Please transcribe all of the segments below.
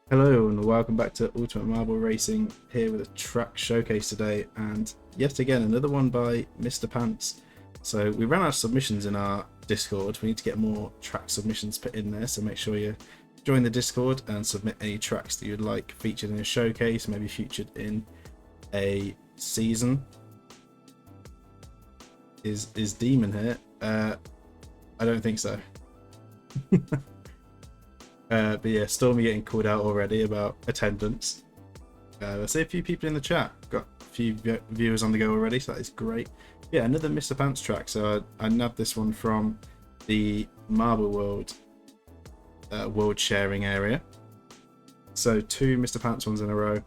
Hello and welcome back to Ultimate Marble Racing, here with a track showcase today, and yet again another one by Mr. Pants. So we ran out of submissions in our Discord. We need to get more track submissions put in there, so make sure you join the Discord and submit any tracks that you'd like featured in a showcase, maybe featured in a season. Is Demon here? I don't think so. But yeah, Stormy getting called out already about attendance. I see a few people in the chat. Got a few viewers on the go already, so that is great. Yeah, another Mr. Pants track. So I nabbed this one from the Marble World world sharing area. So two Mr. Pants ones in a row,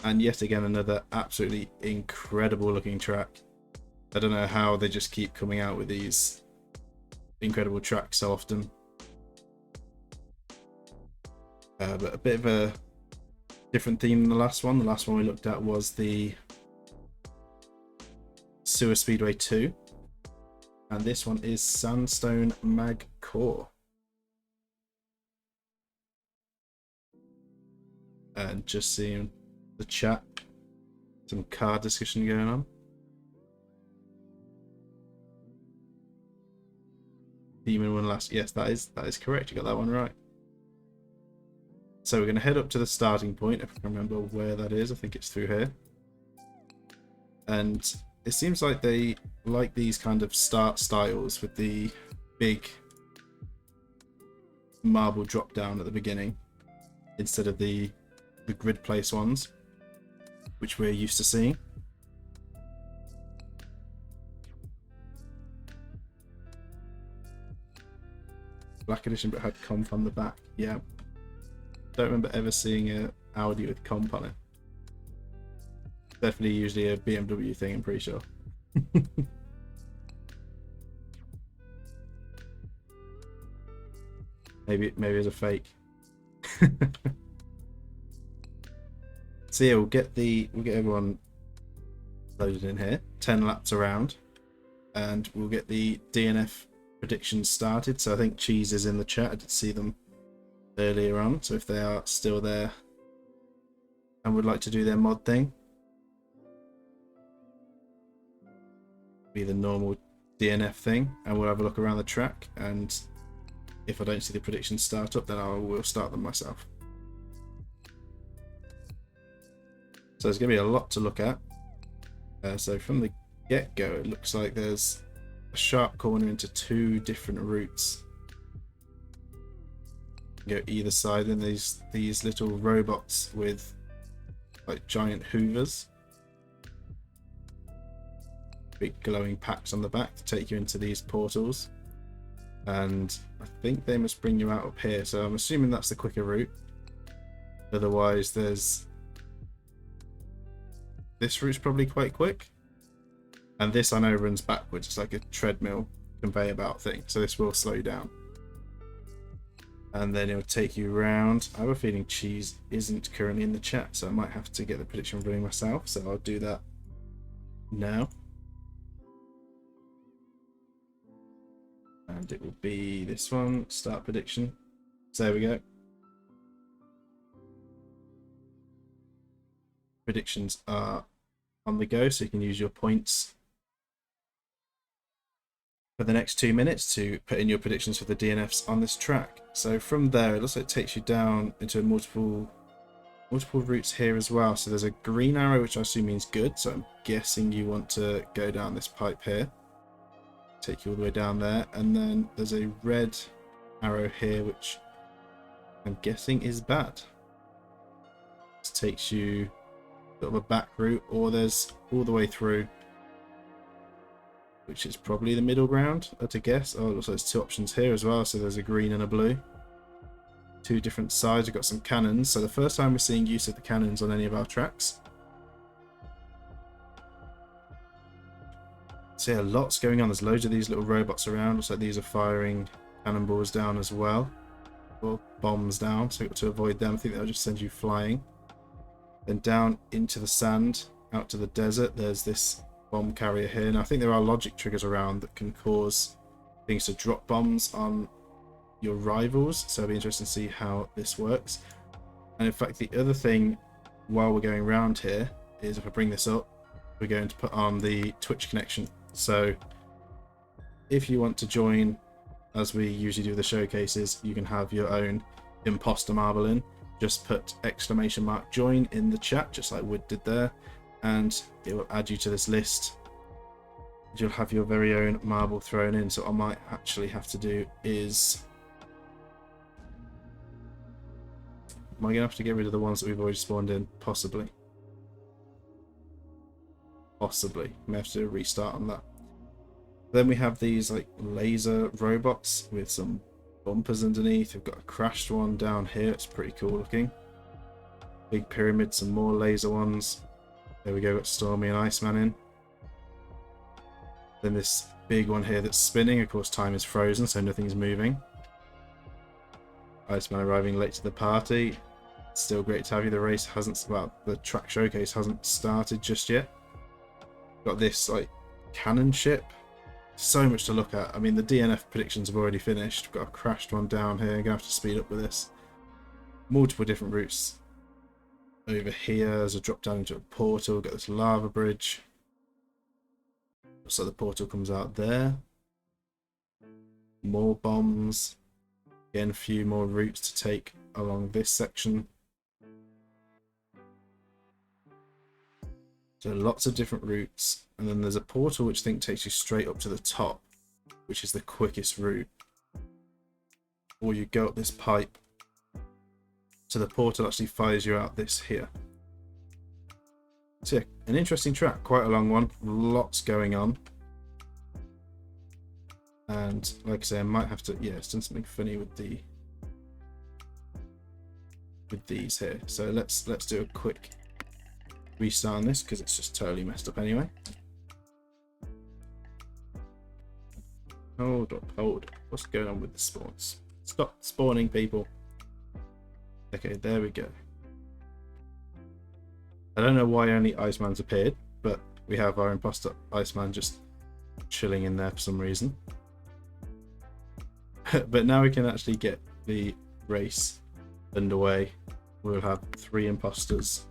and yet again another absolutely incredible looking track. I don't know how they just keep coming out with these incredible tracks so often. But a bit of a different theme than the last one. The last one we looked at was the Sewer Speedway 2. And this one is Sandstone Mag Core. And just seeing the chat, some car discussion going on. Demon won last. Yes, that is correct. You got that one right. So we're going to head up to the starting point, if I can remember where that is. I think it's through here. And it seems like they like these kind of start styles with the big marble drop down at the beginning instead of the grid place ones, which we're used to seeing. Black edition but had comp on the back. Yeah. Don't remember ever seeing a Audi with comp on it. Definitely usually a BMW thing, I'm pretty sure. maybe it's a fake. So yeah, we'll get everyone loaded in here, 10 laps around, and we'll get the DNF predictions started. So I think Cheese is in the chat. I did see them earlier on, so if they are still there and would like to do their mod thing, be the normal DNF thing, and we'll have a look around the track, and if I don't see the predictions start up, then I will start them myself. So there's going to be a lot to look at. So from the get-go, it looks like there's a sharp corner into two different routes. Go either side, and these little robots with like giant hoovers, big glowing packs on the back to take you into these portals, and I think they must bring you out up here, so I'm assuming that's the quicker route. Otherwise this route's probably quite quick, and this I know runs backwards. It's like a treadmill conveyor belt thing, so this will slow you down. And then it'll take you around. I have a feeling Cheese isn't currently in the chat, so I might have to get the prediction running myself, so I'll do that now. And it will be this one, start prediction. So there we go. Predictions are on the go, so you can use your points for the next 2 minutes to put in your predictions for the DNFs on this track. So from there, it looks like it takes you down into multiple routes here as well. So there's a green arrow, which I assume means good. So I'm guessing you want to go down this pipe here. Take you all the way down there. And then there's a red arrow here, which I'm guessing is bad. This takes you sort of a back route, or there's all the way through, which is probably the middle ground, to guess. Oh, it looks like there's two options here as well. So there's a green and a blue. Two different sides. We've got some cannons. So the first time we're seeing use of the cannons on any of our tracks. So yeah, lots going on. There's loads of these little robots around. Looks like these are firing cannonballs down as well. Or bombs down. So you've got to avoid them. I think they'll just send you flying. Then down into the sand, out to the desert, there's this bomb carrier here. Now I think there are logic triggers around that can cause things to drop bombs on your rivals, so it'll be interesting to see how this works. And in fact, the other thing while we're going around here is if I bring this up, we're going to put on the Twitch connection. So if you want to join, as we usually do with the showcases, you can have your own imposter marble in. Just put !join in the chat, just like Wood did there, and it will add you to this list. You'll have your very own marble thrown in. So what I might actually have to do is, am I gonna have to get rid of the ones that we've already spawned in? Possibly. Possibly. May have to do a restart on that. Then we have these like laser robots with some bumpers underneath. We've got a crashed one down here. It's pretty cool looking. Big pyramid, some more laser ones. There we go, got Stormy and Iceman in. Then this big one here that's spinning. Of course, time is frozen, so nothing's moving. Iceman arriving late to the party. Still great to have you. The race hasn't, well, the track showcase hasn't started just yet. Got this like cannon ship. So much to look at. I mean, the DNF predictions have already finished. We've got a crashed one down here. I'm gonna have to speed up with this. Multiple different routes. Over here, there's a drop down into a portal. Got this lava bridge. So the portal comes out there. More bombs. Again, a few more routes to take along this section. So lots of different routes. And then there's a portal which I think takes you straight up to the top, which is the quickest route. Or you go up this pipe. So the portal actually fires you out this here. So yeah, an interesting track, quite a long one, lots going on. And like I say, I might have to, yeah, it's done something funny with these here. So let's do a quick restart on this because it's just totally messed up anyway. Hold up, hold up. What's going on with the spawns? Stop spawning, people. Okay, there we go. I don't know why only Iceman's appeared, but we have our imposter Iceman just chilling in there for some reason. But now we can actually get the race underway. We'll have 3 imposters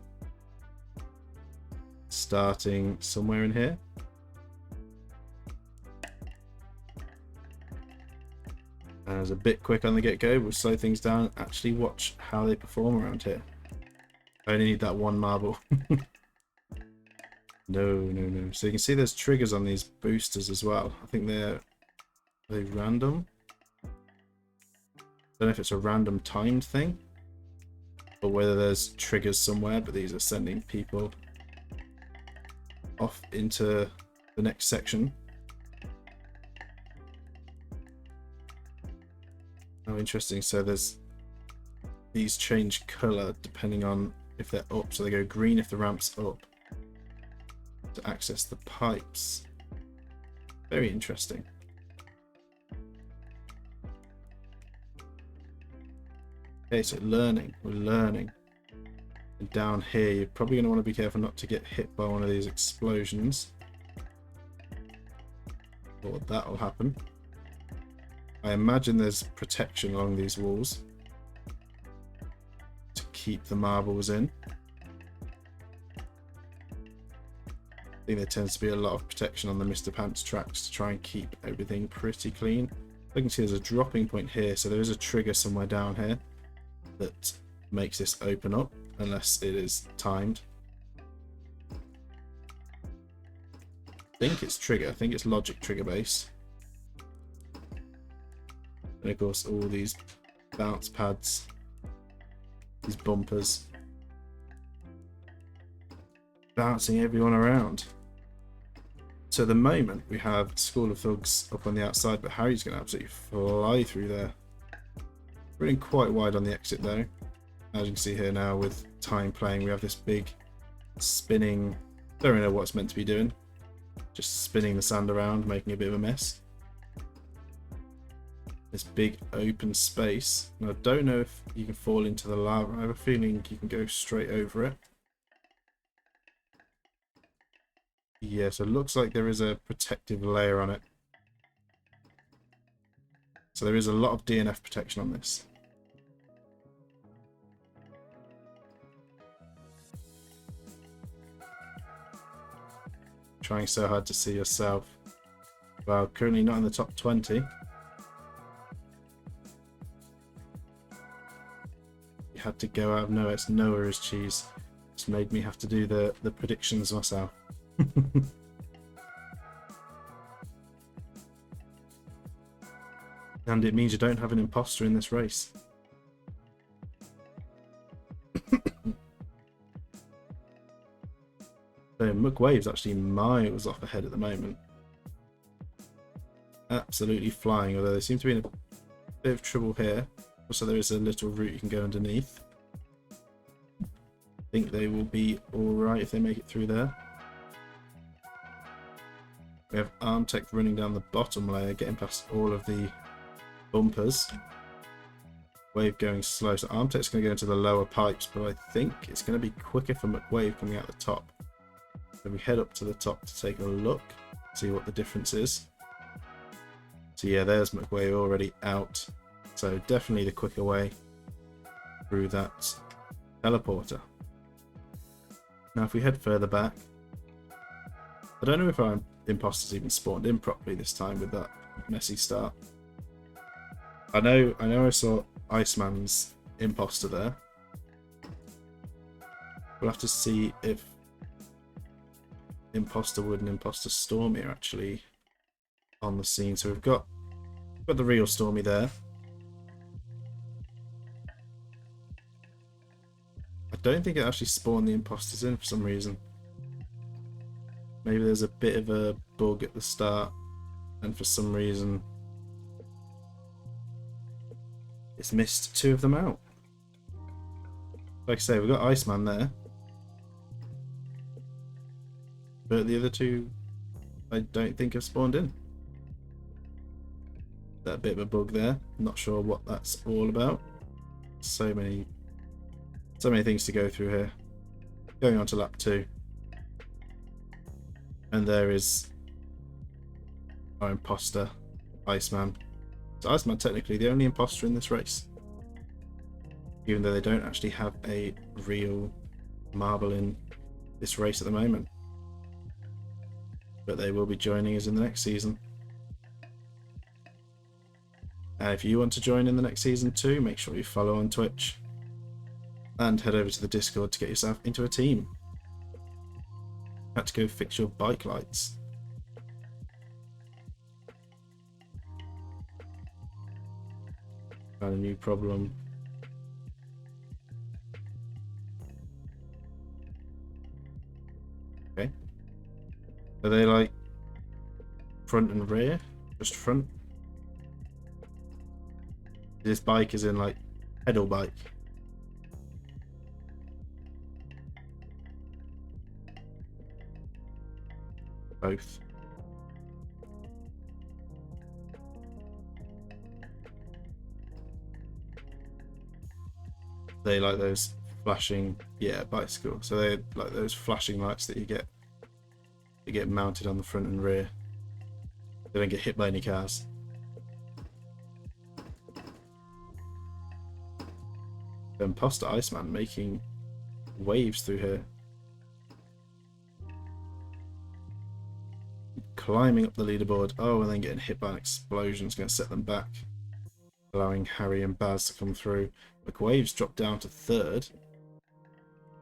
starting somewhere in here. And it's a bit quick on the get-go. We'll slow things down. Actually watch how they perform around here. I only need that one marble. No. So you can see there's triggers on these boosters as well. I think are they random? Don't know if it's a random timed thing or whether there's triggers somewhere, but these are sending people off into the next section. Oh, interesting. So these change colour depending on if they're up. So they go green if the ramp's up to access the pipes. Very interesting. Okay, so we're learning. And down here, you're probably going to want to be careful not to get hit by one of these explosions. Or that will happen. I imagine there's protection along these walls to keep the marbles in. I think there tends to be a lot of protection on the Mr. Pants tracks to try and keep everything pretty clean. I can see there's a dropping point here, so there is a trigger somewhere down here that makes this open up, unless it is timed. I think it's trigger, I think it's logic trigger based. And of course all these bounce pads, these bumpers, bouncing everyone around. So at the moment we have School of Thugs up on the outside, but Harry's going to absolutely fly through there. Running quite wide on the exit though. As you can see here now with time playing, we have this big spinning, don't really know what it's meant to be doing. Just spinning the sand around, making a bit of a mess. This big open space. And I don't know if you can fall into the lava. I have a feeling you can go straight over it. Yeah, so it looks like there is a protective layer on it. So there is a lot of DNF protection on this. trying so hard to see yourself. Well, currently not in the top 20. You had to go out of nowhere. It's nowhere is cheese. Just made me have to do the predictions myself. And it means you don't have an imposter in this race. So Mugwave's actually miles off ahead at the moment. Absolutely flying, although they seem to be in a bit of trouble here. Also, there is a little route you can go underneath. I think they will be alright if they make it through there. We have Armtech running down the bottom layer, getting past all of the bumpers. Wave going slow, so Armtech's going to go into the lower pipes, but I think it's going to be quicker for McWave coming out the top. So we head up to the top to take a look, see what the difference is. So yeah, there's McWave already out. So definitely the quicker way through that teleporter. Now if we head further back, I don't know if our imposters even spawned in properly this time with that messy start. I know I saw Iceman's imposter there. We'll have to see if Imposter Wood and Imposter Stormy are actually on the scene. So we've got the real Stormy there. I don't think it actually spawned the imposters in for some reason. Maybe there's a bit of a bug at the start, and for some reason it's missed two of them out. Like I say, we've got Iceman there, but the other two I don't think have spawned in. That bit of a bug there. Not sure what that's all about. So many things to go through here. Going on to lap 2. And there is our imposter, Iceman. So Iceman technically the only imposter in this race. Even though they don't actually have a real marble in this race at the moment. But they will be joining us in the next season. And if you want to join in the next season too, make sure you follow on Twitch. And head over to the Discord to get yourself into a team. Had to go fix your bike lights. Got a new problem. Okay. Are they like front and rear? Just front? This bike is in like pedal bike. Both. They like those flashing, yeah, bicycle. So they like those flashing lights that you get mounted on the front and rear. They don't get hit by any cars. The imposter Iceman making waves through here. Climbing up the leaderboard. Oh, and then getting hit by an explosion is going to set them back, allowing Harry and Baz to come through. McWave's dropped down to 3rd.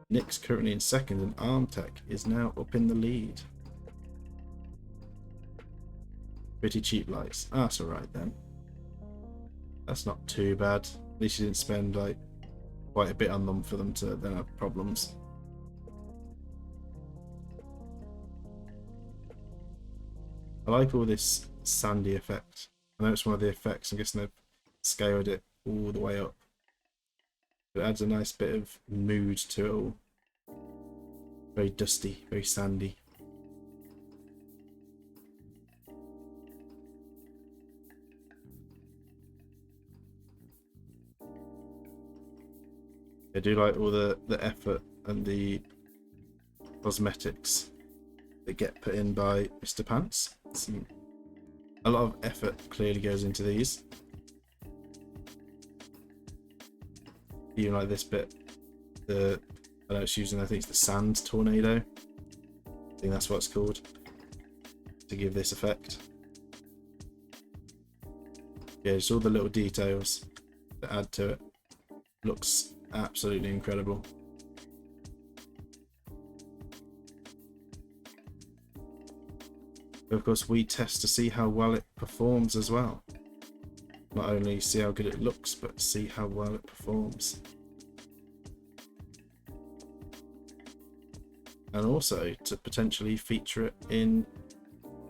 Nick's currently in 2nd, and Armtech is now up in the lead. Pretty cheap lights. Ah, that's alright then. That's not too bad. At least you didn't spend like quite a bit on them for them to then have problems. I like all this sandy effect. I know it's one of the effects. I'm guessing they've scaled it all the way up. It adds a nice bit of mood to it all. Very dusty, very sandy. I do like all the effort and the cosmetics that get put in by Mr. Pants. A lot of effort clearly goes into these. Even like this bit, I know it's using, I think it's the sand tornado. I think that's what it's called. to give this effect. Yeah, just all the little details that add to it. Looks absolutely incredible. But of course, we test to see how well it performs as well. Not only see how good it looks, but see how well it performs. And also to potentially feature it in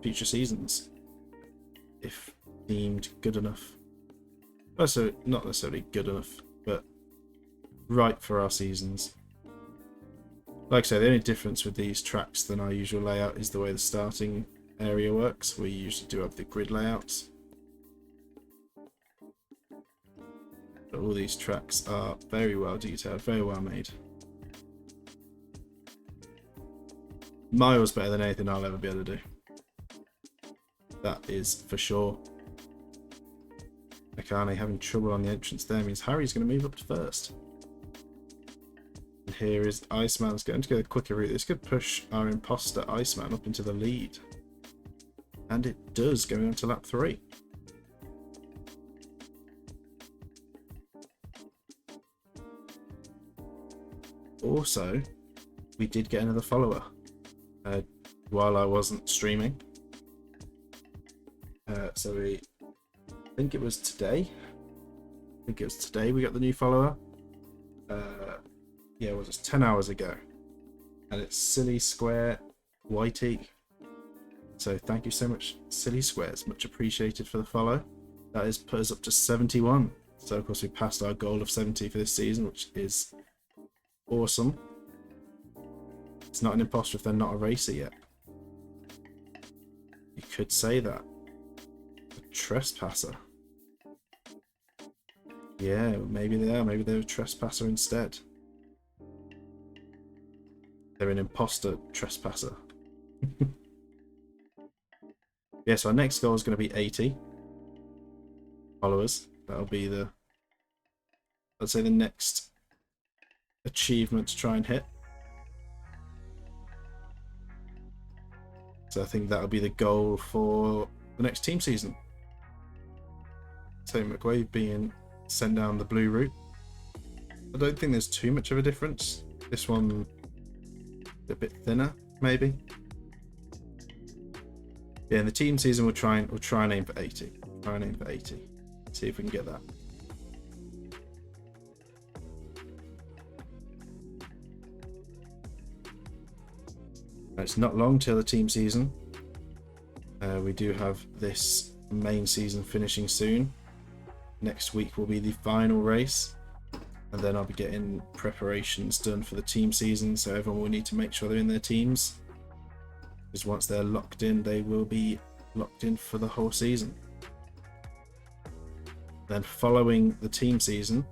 future seasons, if deemed good enough. Also, not necessarily good enough, but right for our seasons. Like I say, the only difference with these tracks than our usual layout is the way the starting area works. We usually do have the grid layouts. But all these tracks are very well detailed, very well made. Miles better than anything I'll ever be able to do. That is for sure. Akane having trouble on the entrance there means Harry's going to move up to first. And here is Iceman's going to go the quicker route. This could push our imposter Iceman up into the lead. And it does, going on to lap 3. Also, we did get another follower while I wasn't streaming. So I think it was today. We got the new follower. Yeah, it was 10 hours ago. And it's Silly Square YT. So thank you so much, Silly Squares. Much appreciated for the follow. That has put us up to 71. So of course we passed our goal of 70 for this season, which is awesome. It's not an imposter if they're not a racer yet. You could say that. A trespasser. Yeah, maybe they are. Maybe they're a trespasser instead. They're an imposter trespasser. Yeah, so our next goal is going to be 80 followers. That'll be the, let's say, the next achievement to try and hit. So I think that'll be the goal for the next team season. So McWave being sent down the blue route. I don't think there's too much of a difference. This one a bit thinner, maybe. Yeah, in the team season we'll try and aim for 80. Try and aim for 80. See if we can get that. It's not long till the team season. We do have this main season finishing soon. Next week will be the final race, and then I'll be getting preparations done for the team season, so everyone will need to make sure they're in their teams, because once they're locked in, they will be locked in for the whole season. Then following the team season,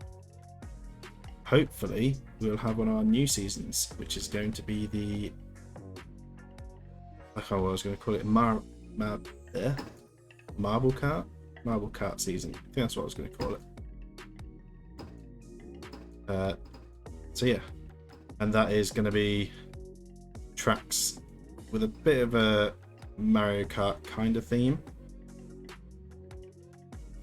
hopefully we'll have one of our new seasons, which is going to be the, I can't know what I was going to call it, Marble Kart season. I think that's what I was going to call it. So yeah, and that is going to be tracks with a bit of a Mario Kart kind of theme.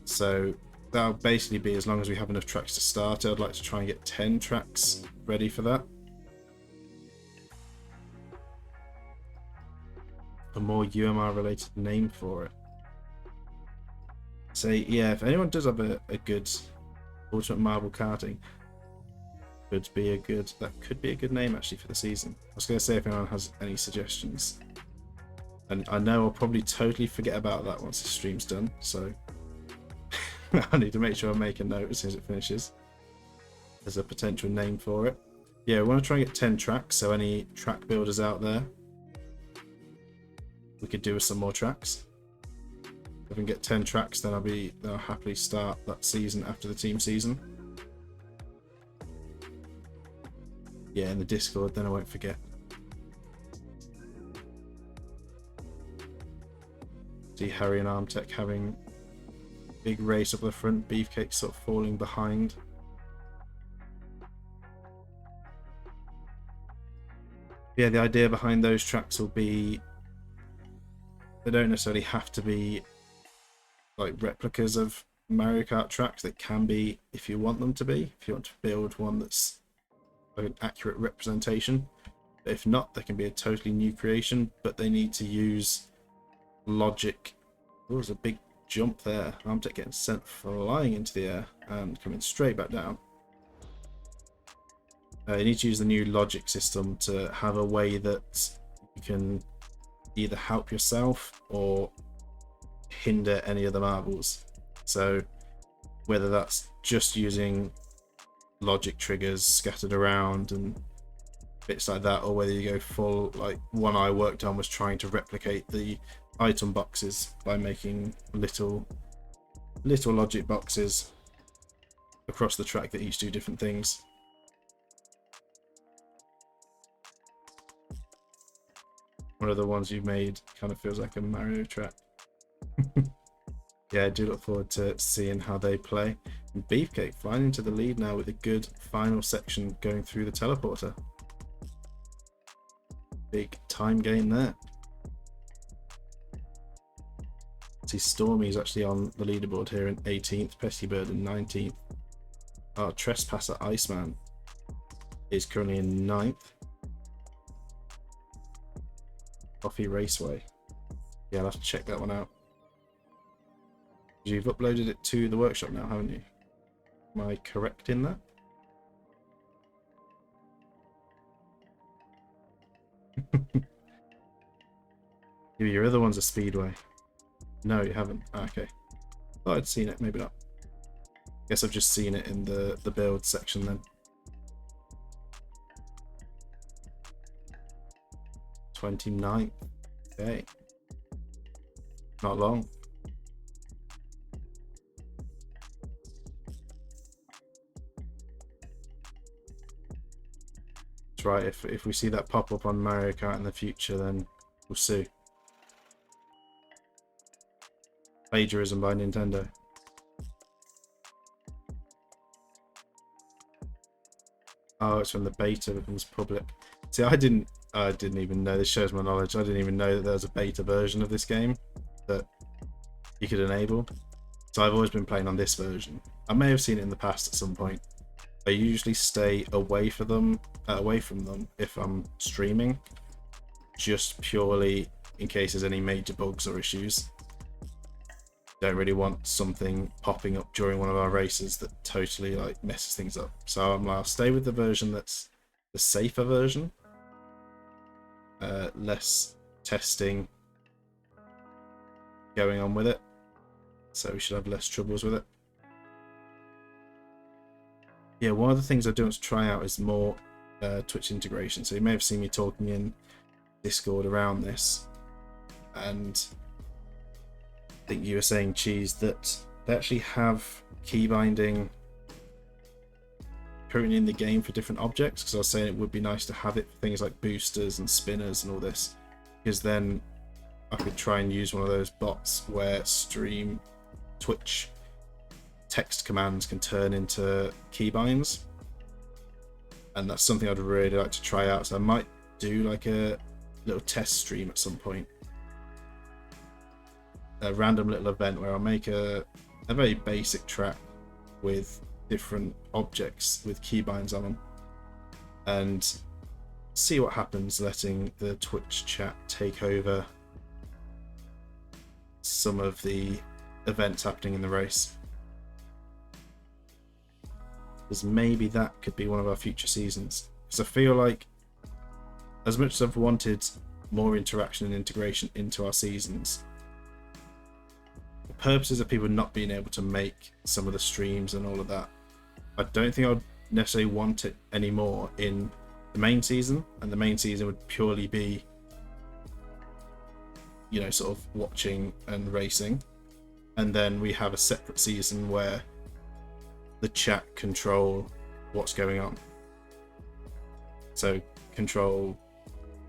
So that'll basically be, as long as we have enough tracks to start, I'd like to try and get 10 tracks ready for that. A more UMR related name for it. So yeah, if anyone does have a good Ultimate Marble Karting, that could be a good name actually for the season. I was going to say if anyone has any suggestions, and I know I'll probably totally forget about that once the stream's done, so I need to make sure I make a note as soon as it finishes. There's a potential name for it. Yeah, we want to try and get 10 tracks, so any track builders out there, we could do with some more tracks. If we can get 10 tracks, then I'll happily start that season after the team season. Yeah, in the Discord, then I won't forget. See Harry and Armtech having a big race up the front, Beefcake sort of falling behind. Yeah, the idea behind those tracks will be they don't necessarily have to be like replicas of Mario Kart tracks. They can be if you want them to be, if you want to build one that's like an accurate representation. But if not, they can be a totally new creation, but they need to use logic. Oh, there's a big jump there. I'm getting sent flying into the air and coming straight back down. You need to use the new logic system to have a way that you can either help yourself or hinder any of the marbles. So whether that's just using logic triggers scattered around and bits like that, or whether you go full, like one I worked on was trying to replicate the item boxes by making little logic boxes across the track that each do different things. One of the ones you've made kind of feels like a Mario track. Yeah, I do look forward to seeing how they play. And Beefcake flying into the lead now with a good final section going through the teleporter. Big time gain there. See, Stormy's actually on the leaderboard here in 18th, Pestybird in 19th. Our Trespasser Iceman is currently in 9th. Coffee Raceway. Yeah, I'll have to check that one out. You've uploaded it to the workshop now, haven't you? Am I correct in that? Your other one's a Speedway. No, you haven't. Okay. Thought I'd seen it, maybe not. Guess I've just seen it in the build section then. 29th. Okay. Not long. That's right, if we see that pop up on Mario Kart in the future, then we'll see. Plagiarism by Nintendo. Oh, it's when the beta becomes public. See, I didn't even know. This shows my knowledge. I didn't even know that there was a beta version of this game that you could enable. So I've always been playing on this version. I may have seen it in the past at some point. I usually stay away from them if I'm streaming, just purely in case there's any major bugs or issues. Don't really want something popping up during one of our races that totally like messes things up. So I'll stay with the version that's the safer version. Less testing going on with it, so we should have less troubles with it. Yeah, one of the things I do want to try out is more Twitch integration. So you may have seen me talking in Discord around this, and I think you were saying, Cheese, that they actually have key binding currently in the game for different objects, because I was saying it would be nice to have it for things like boosters and spinners and all this, because then I could try and use one of those bots where Twitch text commands can turn into keybinds, and that's something I'd really like to try out. So I might do like a little test stream at some point, a random little event where I'll make a very basic track with different objects with keybinds on them, and see what happens letting the Twitch chat take over some of the events happening in the race, because maybe that could be one of our future seasons. Because I feel like, as much as I've wanted more interaction and integration into our seasons, the purposes of people not being able to make some of the streams and all of that, I don't think I'd necessarily want it anymore in the main season. And the main season would purely be, you know, sort of watching and racing, and then we have a separate season where the chat control what's going on. So control,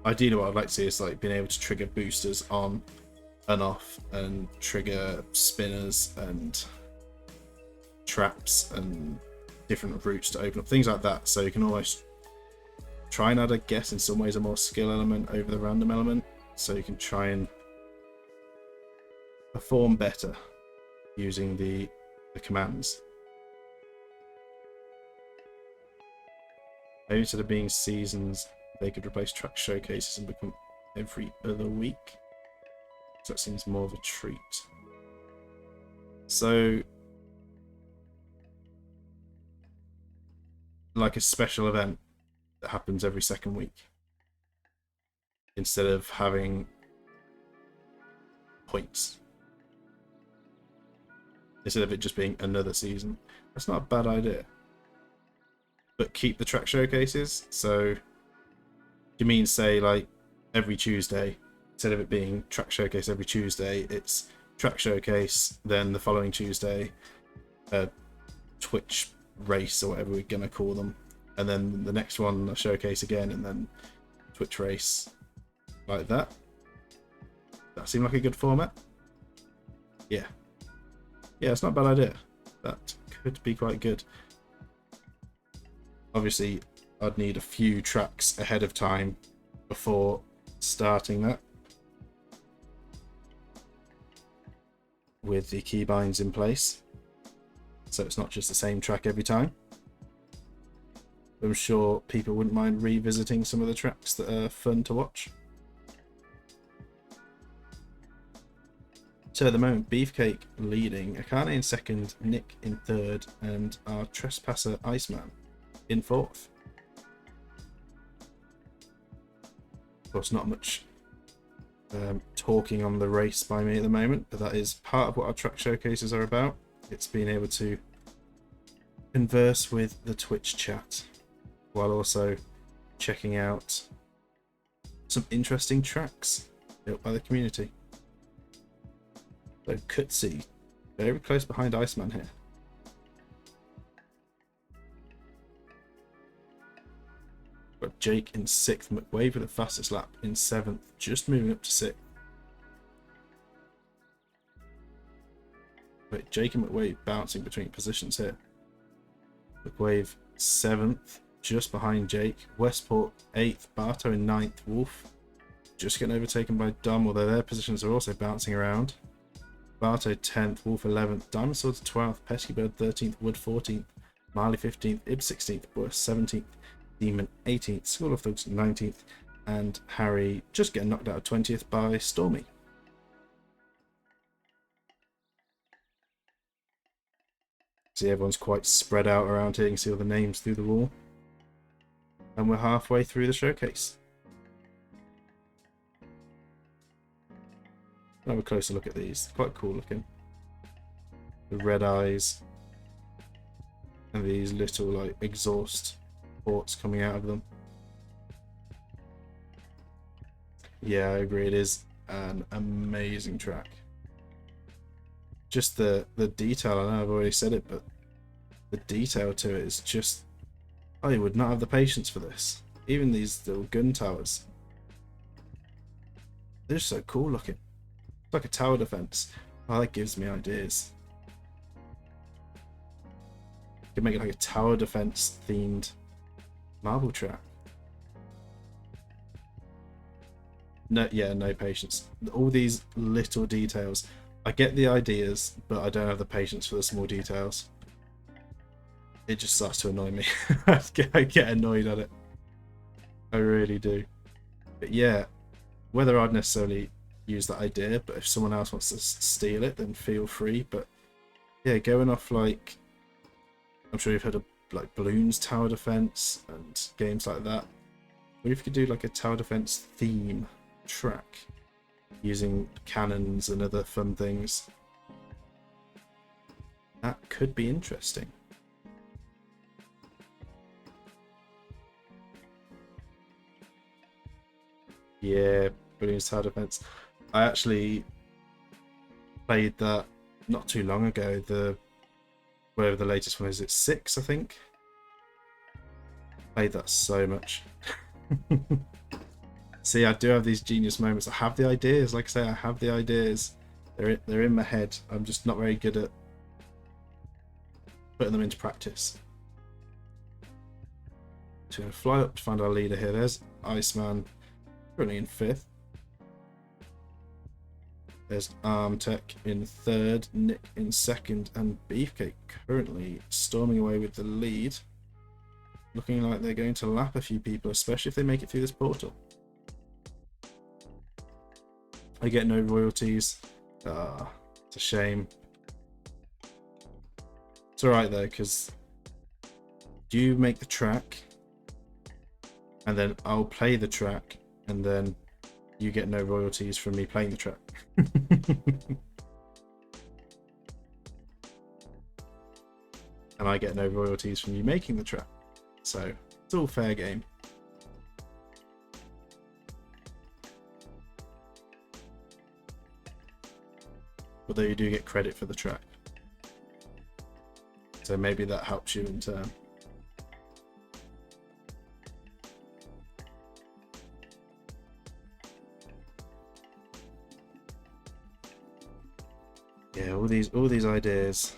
ideally what I'd like to see is like being able to trigger boosters on and off, and trigger spinners and traps and different routes to open up, things like that. So you can almost try and add, I guess, in some ways a more skill element over the random element, so you can try and perform better using the commands. Maybe instead of being seasons, they could replace track showcases and become every other week. So that seems more of a treat. So, like a special event that happens every second week, instead of having points. Instead of it just being another season. That's not a bad idea. But keep the track showcases. So, you mean say like every Tuesday, instead of it being track showcase every Tuesday, it's track showcase, then the following Tuesday, Twitch race or whatever we're gonna call them, and then the next one a showcase again, and then Twitch race, like that. That seemed like a good format. Yeah, it's not a bad idea. That could be quite good. Obviously, I'd need a few tracks ahead of time before starting that, with the keybinds in place, so it's not just the same track every time. I'm sure people wouldn't mind revisiting some of the tracks that are fun to watch. So at the moment, Beefcake leading, Akane in second, Nick in third, and our Trespasser Iceman in fourth. Of course, not much talking on the race by me at the moment, but that is part of what our track showcases are about. It's being able to converse with the Twitch chat while also checking out some interesting tracks built by the community. So Kutsi, very close behind Iceman here. Got Jake in 6th, McWave with the fastest lap in 7th, just moving up to 6th. Wait, Jake and McWave bouncing between positions here. McWave 7th, just behind Jake. Westport 8th, Barto in 9th, Wolf just getting overtaken by Dom, although their positions are also bouncing around. Barto 10th, Wolf 11th, Diamond Swords 12th, Pesky Bird 13th, Wood 14th, Marley 15th, Ib 16th, Bush 17th, Demon 18th, School of Thugs 19th, and Harry just getting knocked out of 20th by Stormy. See, everyone's quite spread out around here. You can see all the names through the wall. And we're halfway through the showcase. Have a closer look at these. Quite cool looking. The red eyes. And these little like exhaust ports coming out of them. Yeah, I agree. It is an amazing track. Just the detail, I know I've already said it, but the detail to it is just... I would not have the patience for this. Even these little gun towers. They're just so cool looking. It's like a tower defense. Oh, that gives me ideas. You can make it like a tower defense themed marble track. No, yeah, no patience. All these little details. I get the ideas, but I don't have the patience for the small details. It just starts to annoy me. I get annoyed at it. I really do. But yeah, whether I'd necessarily use that idea, but if someone else wants to steal it, then feel free. But yeah, going off like... I'm sure you've heard of like Balloons Tower Defense and games like that. What if you could do like a tower defense theme track using cannons and other fun things? That could be interesting. Yeah, Balloons Tower Defense. I actually played that not too long ago. Whatever the latest one is, it's 6, I think. Played that so much. See, I do have these genius moments. I have the ideas. Like I say, I have the ideas. They're in my head. I'm just not very good at putting them into practice. So going to fly up to find our leader here. There's Iceman, currently in 5th. There's Armtech in third, Nick in second, and Beefcake currently storming away with the lead. Looking like they're going to lap a few people, especially if they make it through this portal. I get no royalties. It's a shame. It's alright though, because you make the track, and then I'll play the track, and then you get no royalties from me playing the track. And I get no royalties from you making the track. So it's all fair game. Although you do get credit for the track. So maybe that helps you in turn. Yeah, all these ideas.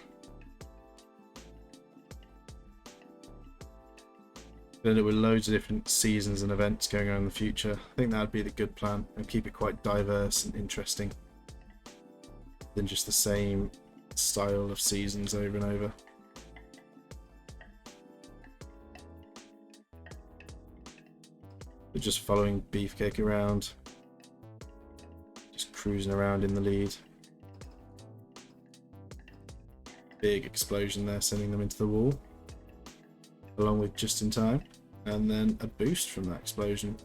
Fill it with loads of different seasons and events going on in the future. I think that'd be the good plan, and keep it quite diverse and interesting than just the same style of seasons over and over. We're just following Beefcake around, just cruising around in the lead. Big explosion there, sending them into the wall, along with just in time, and then a boost from that explosion.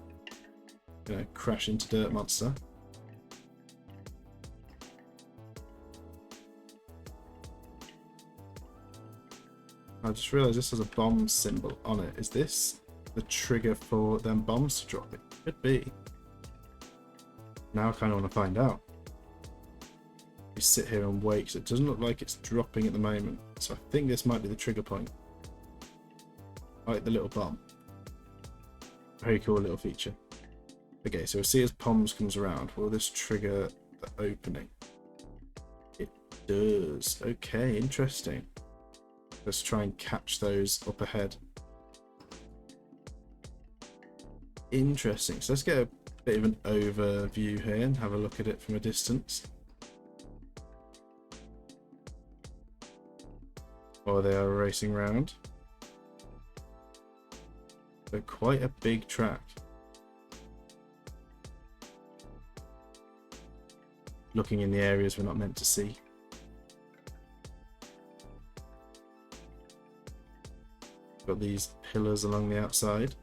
Gonna crash into Dirt Monster. I just realised this has a bomb symbol on it. Is this the trigger for them bombs to drop? It could be. Now I kind of want to find out. We sit here and wait, because it doesn't look like it's dropping at the moment. So I think this might be the trigger point. Like the little bomb. Very cool little feature. Okay, so we'll see as Poms comes around. Will this trigger the opening? It does. Okay, interesting. Let's try and catch those up ahead. Interesting. So let's get a bit of an overview here and have a look at it from a distance. While they are racing round. So quite a big track. Looking in the areas we're not meant to see. Got these pillars along the outside.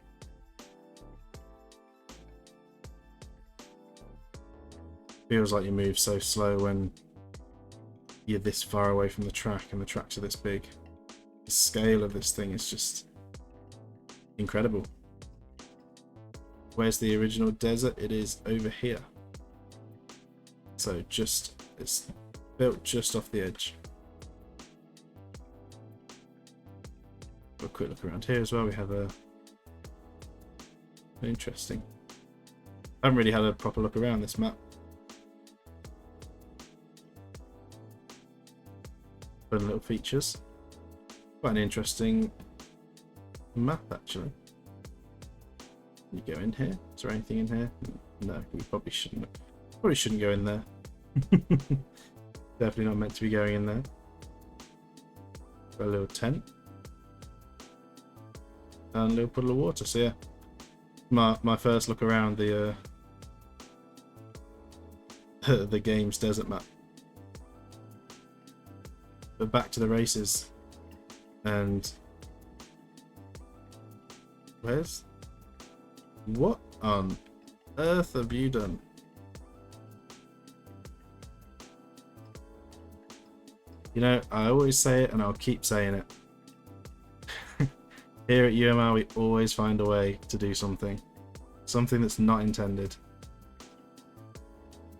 Feels like you move so slow when you're this far away from the track and the tracks are this big. The scale of this thing is just incredible. Where's the original desert? It is over here. So it's built just off the edge. A quick look around here as well. We have interesting. I haven't really had a proper look around this map. Fun little features. Quite an interesting map actually. You go in here. Is there anything in here? No, we probably shouldn't. Probably shouldn't go in there. Definitely not meant to be going in there. Got a little tent. And a little puddle of water. So yeah, my first look around the the game's desert map. But back to the races. And what on earth have you done? You know, I always say it and I'll keep saying it. Here at UMR we always find a way to do something that's not intended.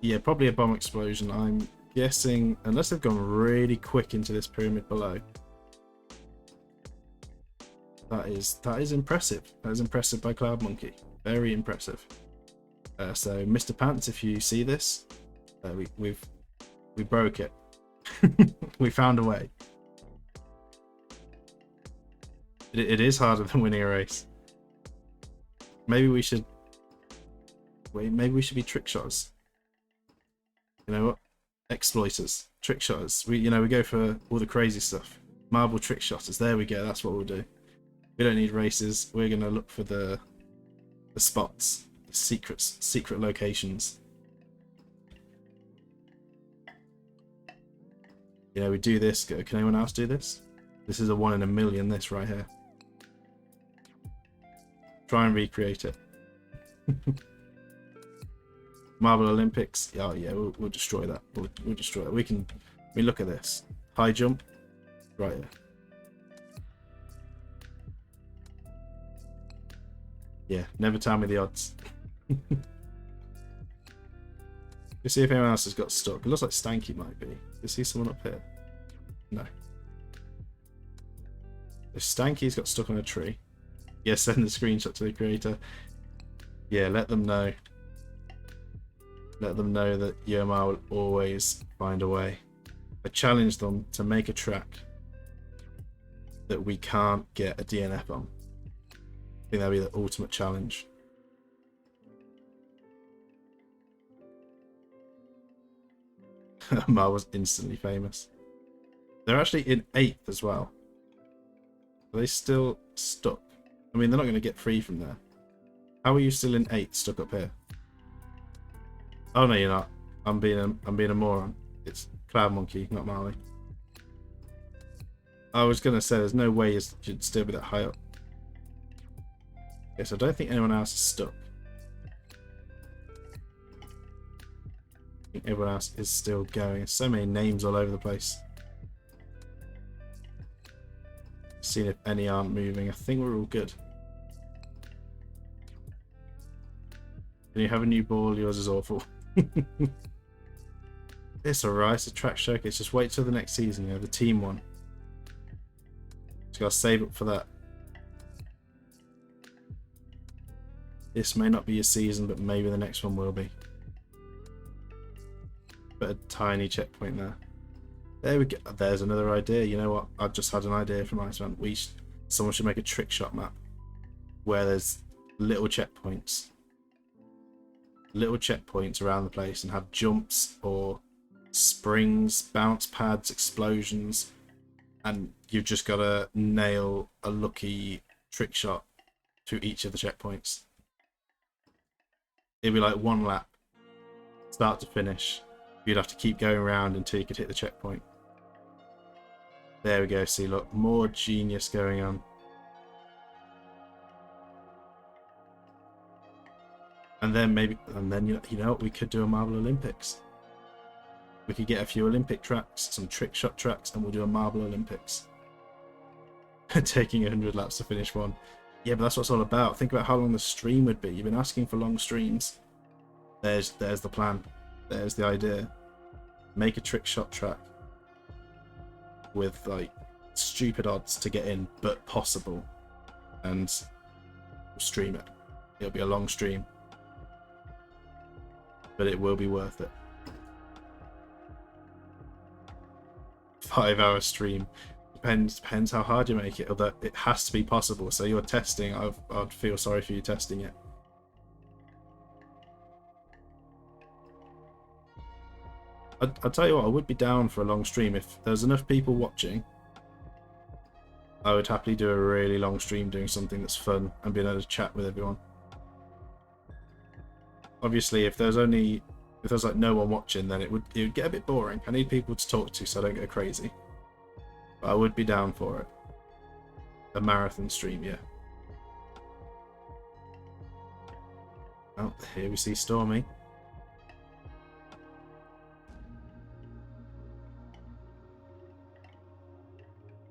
Yeah, probably a bomb explosion. I'm guessing, unless they've gone really quick into this pyramid below. That is impressive. That is impressive by Cloud Monkey. Very impressive. So Mr. Pants, if you see this, we broke it. We found a way. It is harder than winning a race. Maybe we should be trick shots. You know what? exploiters, trick shotters. We go for all the crazy stuff. Marble trick shotters. There we go. That's what we'll do. We don't need races. We're gonna look for the spots, the secret locations. We do this. Can anyone else do this? This is a 1 in a million. This right here. Try and recreate it. Marble Olympics. Oh yeah, we'll destroy that. We'll destroy it. We look at this. High jump. Right here. Yeah, never tell me the odds. Let's see if anyone else has got stuck. It looks like Stanky might be. You see someone up here? No. If Stanky's got stuck on a tree, yeah, send the screenshot to the creator. Yeah, let them know. Let them know that Yomar will always find a way. I challenge them to make a track that we can't get a DNF on. I think that'd be the ultimate challenge. Mar was instantly famous. They're actually in 8th as well. Are they still stuck? I mean, they're not going to get free from there. How are you still in 8th, stuck up here? Oh no, you're not. I'm being a moron. It's Cloud Monkey, not Marley. I was going to say, there's no way you should still be that high up. Yes, I don't think anyone else is stuck. I think everyone else is still going. There's so many names all over the place. Seeing if any aren't moving. I think we're all good. Can you have a new ball? Yours is awful. It's alright. It's a track showcase. Just wait till the next season. The team one. Just gotta save up for that. This may not be your season, but maybe the next one will be. But a tiny checkpoint there. There we go. There's another idea. You know what? I've just had an idea from Iceman. Someone should make a trick shot map where there's little checkpoints. Little checkpoints around the place and have jumps or springs, bounce pads, explosions, and you've just got to nail a lucky trick shot to each of the checkpoints. It'd be like one lap, start to finish. You'd have to keep going around until you could hit the checkpoint. There we go. See, look, more genius going on. And then you know what, we could do a Marble Olympics. We could get a few Olympic tracks, some trick shot tracks, and we'll do a Marble Olympics. Taking 100 laps to finish one. Yeah, but that's what it's all about. Think about how long the stream would be. You've been asking for long streams. There's the plan. There's the idea. Make a trick shot track with like stupid odds to get in, but possible, and we'll stream it. It'll be a long stream, but it will be worth it. 5-hour stream. Depends how hard you make it, although it has to be possible. So you're testing. I'd feel sorry for you testing it. I'll tell you what, I would be down for a long stream if there's enough people watching. I would happily do a really long stream doing something that's fun and being able to chat with everyone. Obviously, if there's like no one watching, then it would get a bit boring. I need people to talk to so I don't go crazy. But I would be down for it. A marathon stream, yeah. Oh, here we see Stormy.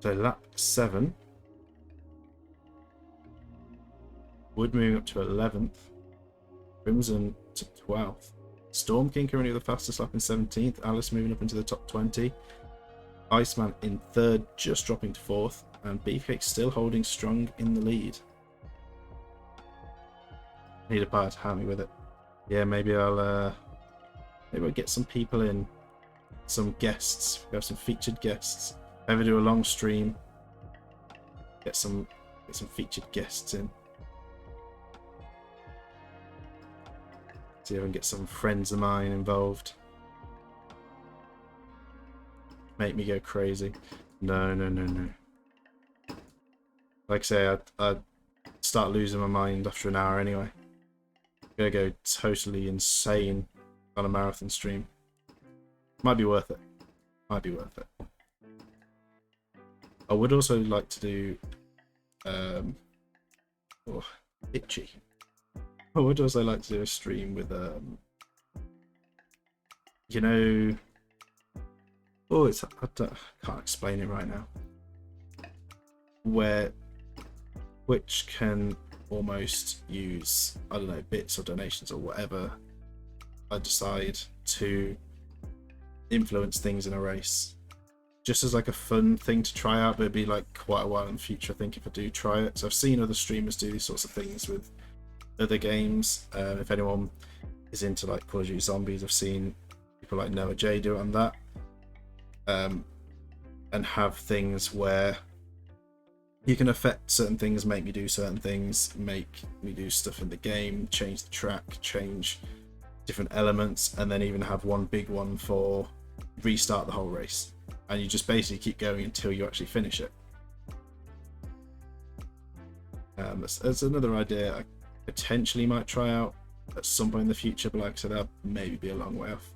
So lap 7. Wood moving up to 11th. Crimson to 12th. Storm King currently the fastest lap in 17th. Alice moving up into the top 20. Iceman in 3rd, just dropping to 4th. And Beefcake still holding strong in the lead. Need a buyer to help me with it. Yeah, maybe I'll get some people in. Some guests. We have some featured guests. Ever do a long stream, get some featured guests in. See if I can get some friends of mine involved. make me go crazy. No, no, no, no. Like I say, I'd start losing my mind after an hour anyway. I'm gonna go totally insane on a marathon stream. Might be worth it. Might be worth it. I would also like to do itchy. I would also like to do a stream with you know, I can't explain it right now. Where Twitch can almost use, I don't know, bits or donations or whatever I decide to influence things in a race, just as like a fun thing to try out, but it'd be like quite a while in the future, I think, if I do try it. So I've seen other streamers do these sorts of things with other games. If anyone is into like Call of Duty Zombies, I've seen people like Noah J do it on that, and have things where you can affect certain things, make me do certain things, make me do stuff in the game, change the track, change different elements, and then even have one big one for restart the whole race. And you just basically keep going until you actually finish it. That's another idea I potentially might try out at some point in the future, but like I said, that'll maybe be a long way off.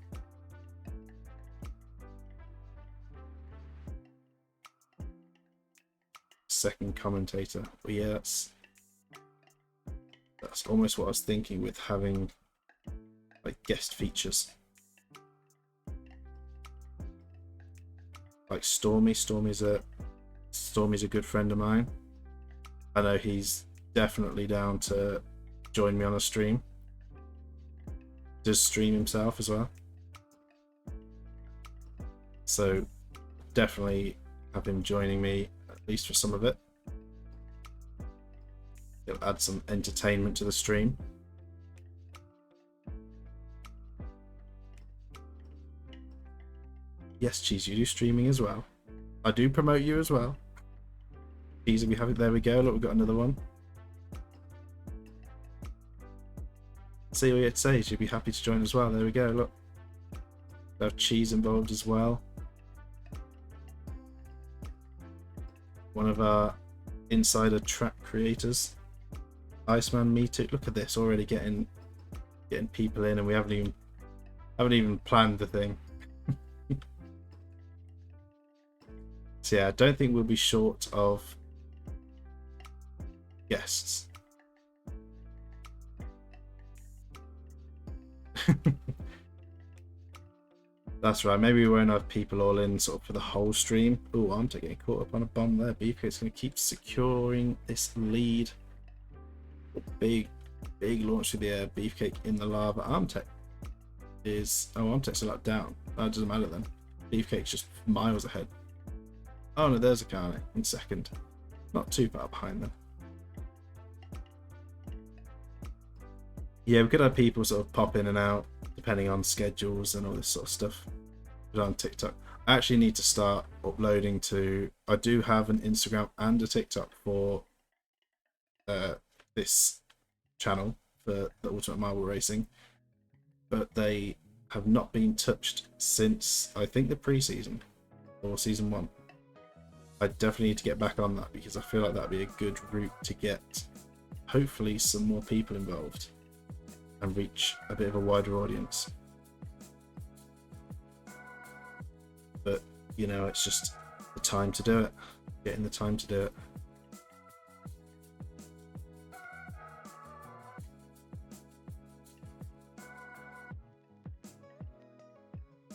Second commentator. But yeah, that's almost what I was thinking with having like guest features. Like Stormy. Stormy's a good friend of mine. I know he's definitely down to join me on a stream. Does stream himself as well. So definitely have him joining me, at least for some of it. It'll add some entertainment to the stream. Yes, Cheese, you do streaming as well. I do promote you as well. Cheese, we have it. There we go. Look, we've got another one. See what you had to say. She'd be happy to join as well. There we go. Look, we have Cheese involved as well. One of our insider track creators. Iceman, me too. Look at this, already getting people in, and we haven't even planned the thing. So yeah, I don't think we'll be short of guests. That's right, maybe we won't have people all in sort of for the whole stream. Oh, I'm getting caught up on a bomb there. Beefcake's going to keep securing this lead. Big launch through the air. Beefcake in the lava. Armtech is... Oh, Armtech's a lot down. That doesn't matter then. Beefcake's just miles ahead. Oh no, there's Akane in second. Not too far behind them. Yeah, we could have people sort of pop in and out depending on schedules and all this sort of stuff. But on TikTok, I actually need to start uploading to... I do have an Instagram and a TikTok for this channel for the Ultimate Marble Racing, but they have not been touched since, I think, the pre-season or season 1. I definitely need to get back on that because I feel like that'd be a good route to get hopefully some more people involved and reach a bit of a wider audience. But you know, it's just the time to do it, getting the time to do it.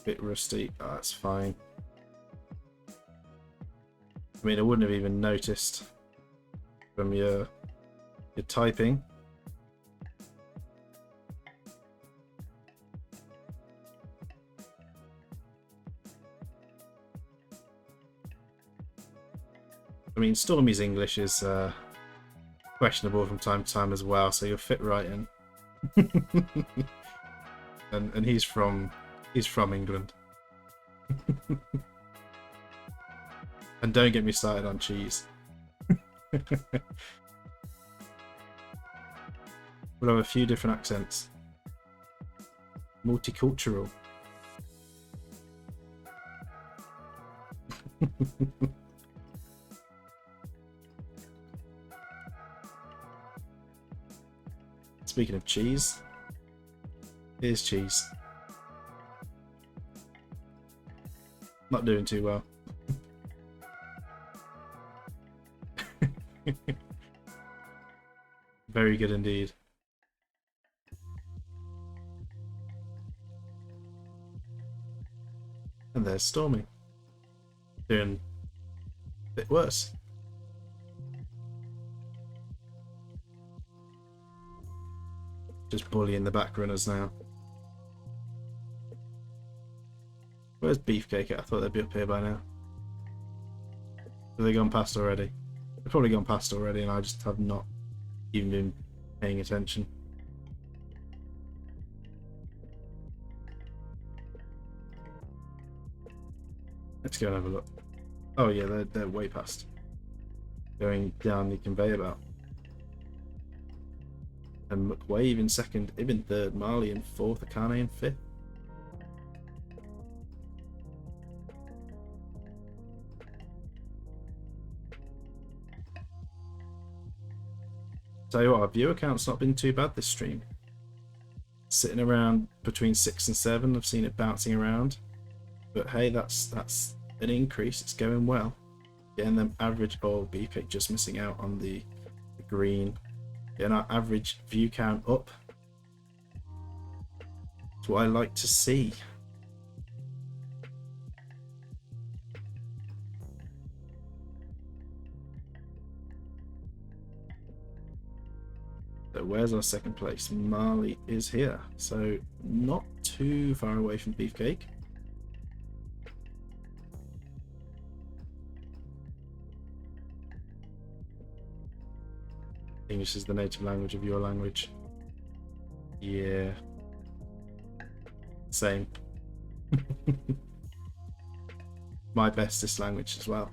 Bit rusty. Oh, that's fine. I mean, I wouldn't have even noticed from your typing. I mean, Stormy's English is questionable from time to time as well, so you'll fit right in. and he's from England. And don't get me started on cheese. We'll have a few different accents. Multicultural. Speaking of cheese, here's cheese. Not doing too well. Very good indeed. And there's Stormy. Doing a bit worse. Just bullying the back runners now. Where's Beefcake at? I thought they'd be up here by now. Have they gone past already? They've probably gone past already and I just have not even been paying attention. Let's go and have a look. Oh yeah, they're way past. Going down the conveyor belt. And McWave in second, Ib in third, Marley in fourth, Akane in fifth. Tell you what, our viewer count's not been too bad this stream. Sitting around between 6 and 7, I've seen it bouncing around. But hey, that's an increase, it's going well. Getting them average, oh, Beefcake just missing out on the green. Getting our average view count up. That's what I like to see. So where's our second place? Marley is here, so not too far away from Beefcake. English is the native language of your language. Yeah. Same. My bestest language as well.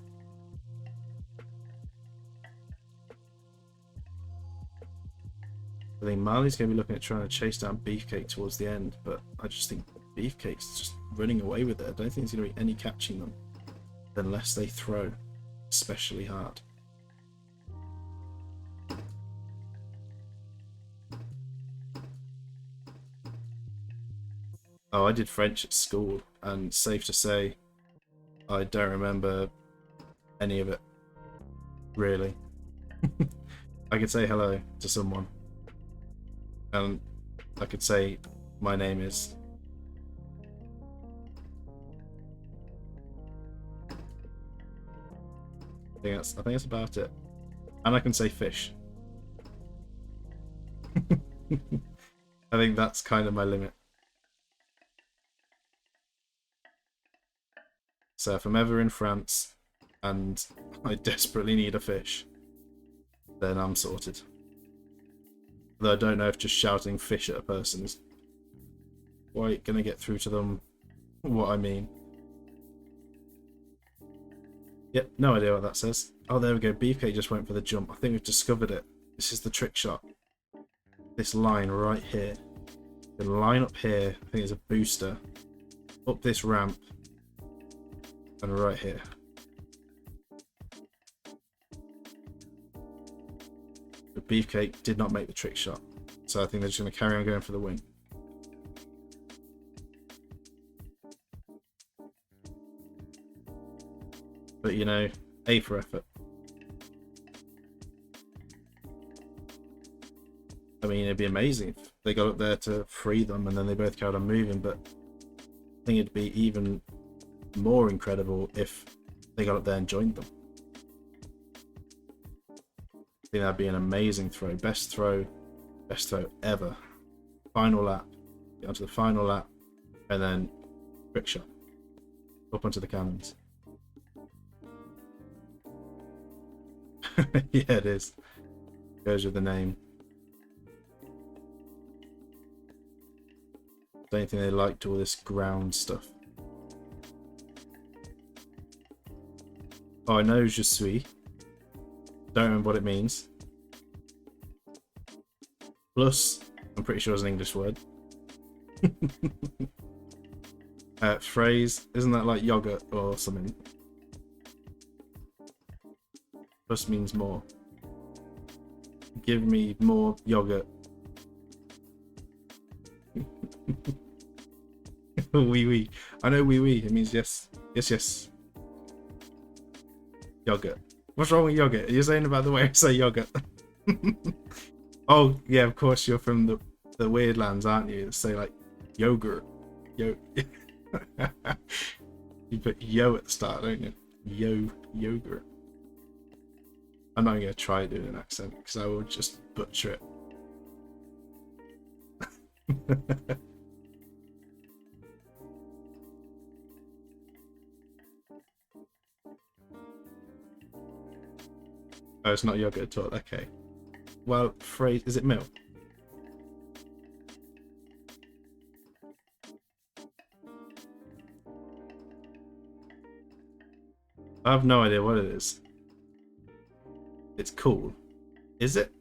I think Marley's going to be looking at trying to chase down Beefcake towards the end, but I just think Beefcake's just running away with it. I don't think there's going to be any catching them unless they throw especially hard. Oh, I did French at school, and safe to say, I don't remember any of it, really. I could say hello to someone, and I could say my name is. I think that's about it. And I can say fish. I think that's kind of my limit. So if I'm ever in France and I desperately need a fish, then I'm sorted. Though I don't know if just shouting fish at a person is quite going to get through to them what I mean. Yep, no idea what that says. Oh, there we go. Beefcake just went for the jump. I think we've discovered it. This is the trick shot. This line right here. The line up here, I think it's a booster. Up this ramp. And right here. But Beefcake did not make the trick shot. So I think they're just going to carry on going for the win. But you know, A for effort. I mean, it'd be amazing if they got up there to free them and then they both carried on moving, but I think it'd be even more incredible if they got up there and joined them. I think that'd be an amazing throw. Best throw ever. Final lap. Get onto the final lap and then quick shot. Up onto the cannons. Yeah, it is. Goes with the name. Don't think they liked all this ground stuff. Oh, I know je suis. Don't remember what it means. Plus, I'm pretty sure it's an English word. Phrase, isn't that like yogurt or something? Plus means more. Give me more yogurt. Wee wee. I know wee wee. It means yes. Yes, yes. Yogurt. What's wrong with yogurt? You're saying about the way I say yogurt. Oh, yeah, of course you're from the weird lands, aren't you? That say like yogurt. Yo. You put yo at the start, don't you? Yogurt. I'm not going to try doing an accent because I will just butcher it. Oh, it's not yogurt at all. Okay. Well, phrase, is it milk? I have no idea what it is. It's cool. Is it?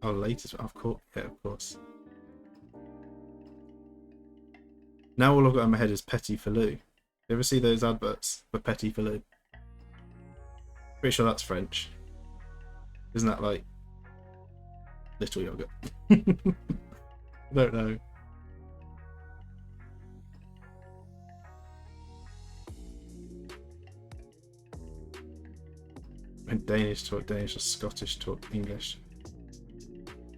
Oh, latest. Of course. Yeah, of course. Now all I've got in my head is Petit Filou. You ever see those adverts for Petit Filou? Pretty sure that's French. Isn't that like little yogurt? I don't know. When Danish talk Danish or Scottish talk English.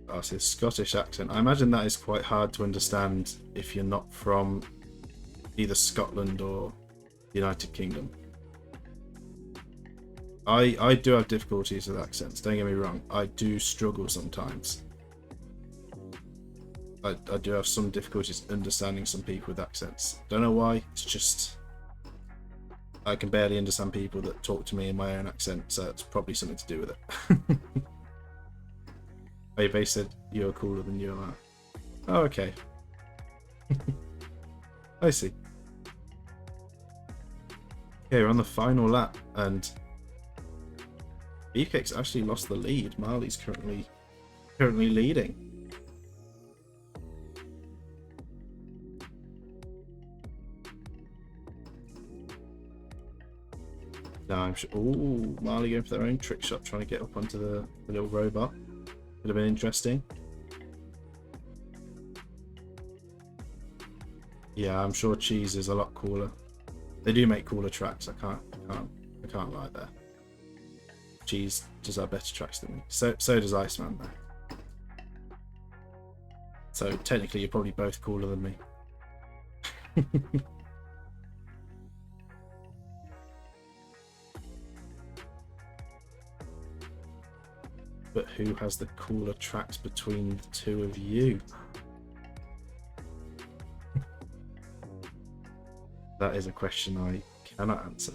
Oh, it's a Scottish accent. I imagine that is quite hard to understand if you're not from either Scotland or the United Kingdom. I do have difficulties with accents, don't get me wrong. I do struggle sometimes. I do have some difficulties understanding some people with accents. Don't know why, it's just I can barely understand people that talk to me in my own accent, so it's probably something to do with it. Oh, they said you're cooler than you are. Oh, okay. I see. Okay, we're on the final lap, and Beefcake's actually lost the lead. Marley's currently leading. No, I'm sure. Ooh, Marley going for their own trick shot, trying to get up onto the little robot. Could have been interesting. Yeah, I'm sure Cheese is a lot cooler. They do make cooler tracks. I can't lie there. Cheese does have better tracks than me. So does Iceman though. So technically, you're probably both cooler than me. But who has the cooler tracks between the two of you? That is a question I cannot answer.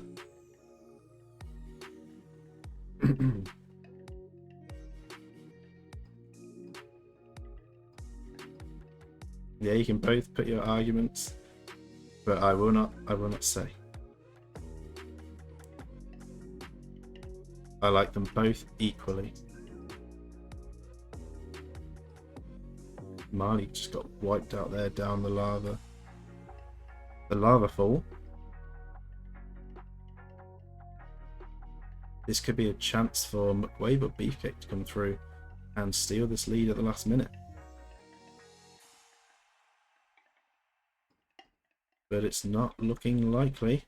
Yeah, you can both put your arguments, but I will not say. I like them both equally. Marley just got wiped out there down the lava. The lava fall. This could be a chance for McWave or Beefcake to come through and steal this lead at the last minute. But it's not looking likely.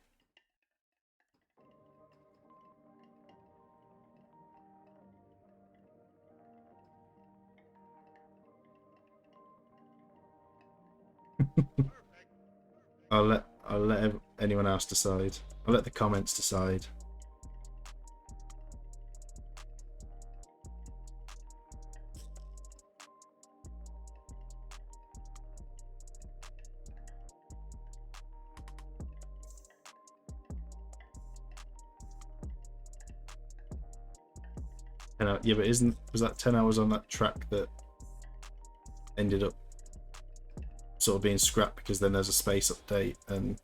I'll let anyone else decide. I'll let the comments decide. Yeah, but was that 10 hours on that track that ended up sort of being scrapped because then there's a space update and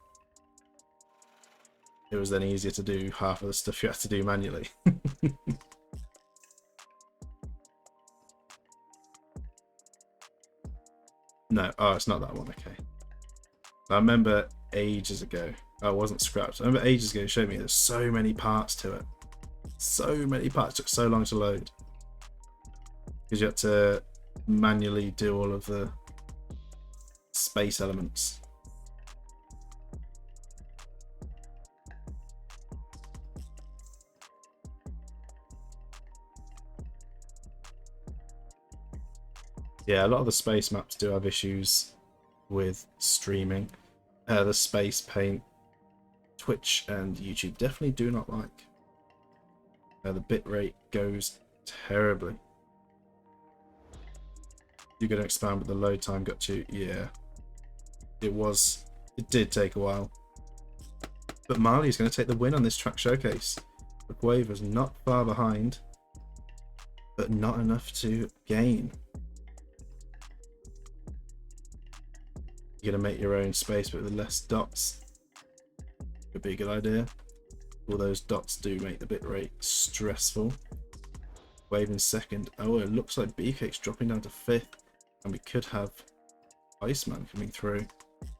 it was then easier to do half of the stuff you had to do manually? No, oh, it's not that one. Okay, I remember ages ago. Oh, it wasn't scrapped. I remember ages ago it showed me there's so many parts to it. So many parts, took so long to load. Because you had to manually do all of the space elements. Yeah, a lot of the space maps do have issues with streaming. The space paint, Twitch and YouTube definitely do not like. The bitrate goes terribly. You're going to expand, but the load time got to, yeah. It did take a while. But Marley's going to take the win on this track showcase. The Quaver's not far behind, but not enough to gain. You're going to make your own space, but with less dots. Could be a good idea. All those dots do make the bitrate stressful. Wave in second. Oh, it looks like Beefcake's dropping down to 5th. And we could have Iceman coming through.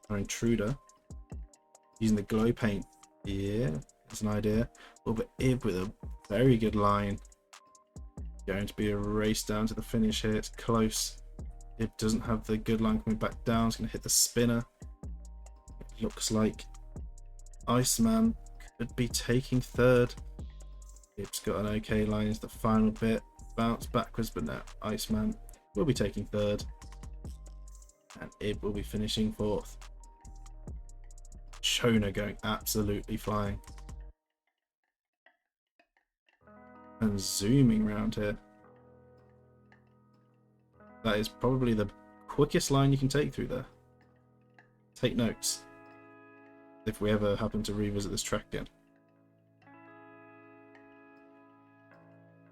Our intruder. Using the glow paint. Yeah, that's an idea. Over Ib with a very good line. Going to be a race down to the finish here. It's close. Ib doesn't have the good line coming back down. It's going to hit the spinner. It looks like Iceman could be taking 3rd. Ib's got an okay line into the final bit. Bounce backwards, but no, Iceman will be taking 3rd. And Ib will be finishing 4th. Shona going absolutely flying. And zooming around here. That is probably the quickest line you can take through there. Take notes. If we ever happen to revisit this track again.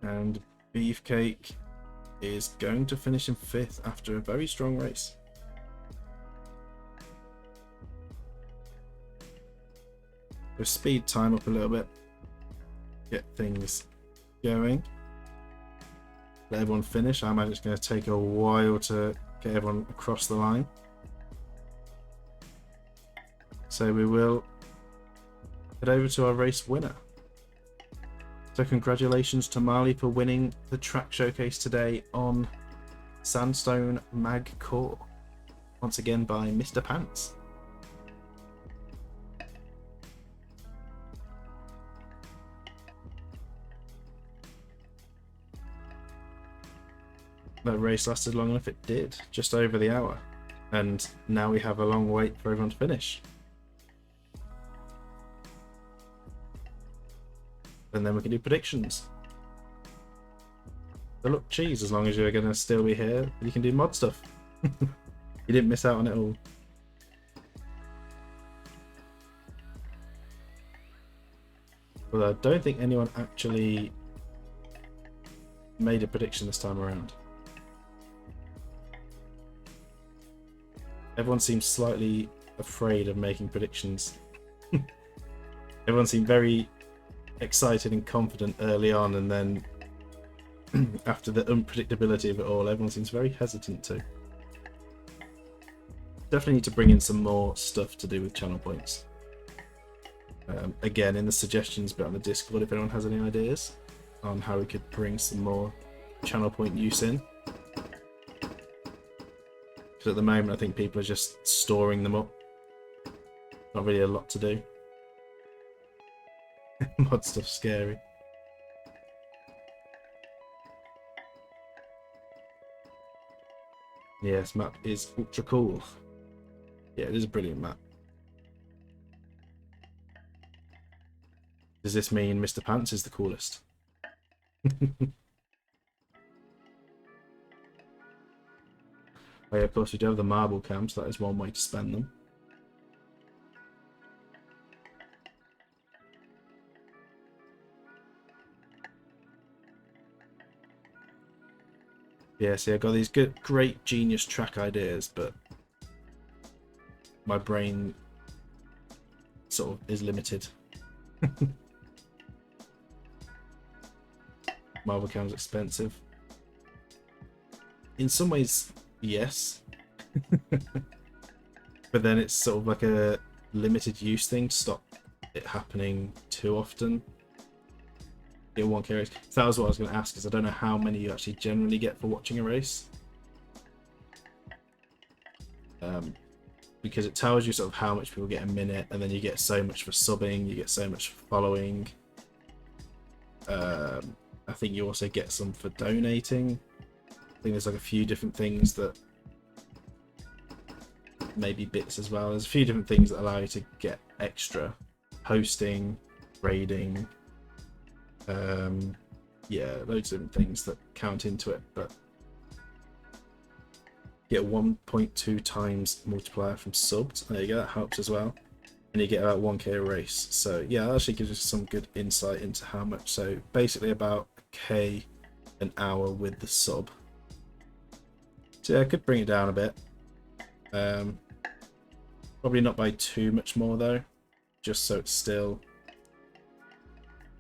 And Beefcake is going to finish in 5th after a very strong race. We'll speed time up a little bit. Get things going. Let everyone finish. I imagine it's going to take a while to get everyone across the line. So we will head over to our race winner. So congratulations to Marley for winning the track showcase today on Sandstone Mag Core. Once again by Mr. Pants. That race lasted long enough, it did, just over the hour. And now we have a long wait for everyone to finish. And then we can do predictions. So look, cheese, as long as you're going to still be here, you can do mod stuff. You didn't miss out on it all. Although I don't think anyone actually made a prediction this time around. Everyone seems slightly afraid of making predictions. Everyone seemed very excited and confident early on, and then after the unpredictability of it all, everyone seems very hesitant to. Definitely need to bring in some more stuff to do with channel points. Again, in the suggestions bit on the Discord, if anyone has any ideas on how we could bring some more channel point use in. Because at the moment I think people are just storing them up. Not really a lot to do. Mod stuff's scary. Yeah, this map is ultra cool. Yeah, it is a brilliant map. Does this mean Mr. Pants is the coolest? Oh yeah, of course we do have the marble camps, that is one way to spend them. Yeah, see, I've got these great genius track ideas, but my brain sort of is limited. Marble cam's expensive. In some ways, yes. But then it's sort of like a limited use thing to stop it happening too often. get a 1K race. So that was what I was going to ask, because I don't know how many you actually generally get for watching a race. Because it tells you sort of how much people get a minute, and then you get so much for subbing, you get so much for following. I think you also get some for donating. I think there's like a few different things that, maybe bits as well. There's a few different things that allow you to get extra. Hosting, raiding, yeah, loads of different things that count into it, but get 1.2 times multiplier from subs. There you go, that helps as well. And you get about 1K a race. So yeah, that actually gives us some good insight into how much. So basically about a K an hour with the sub. So yeah, I could bring it down a bit. Probably not by too much more though, just so it's still,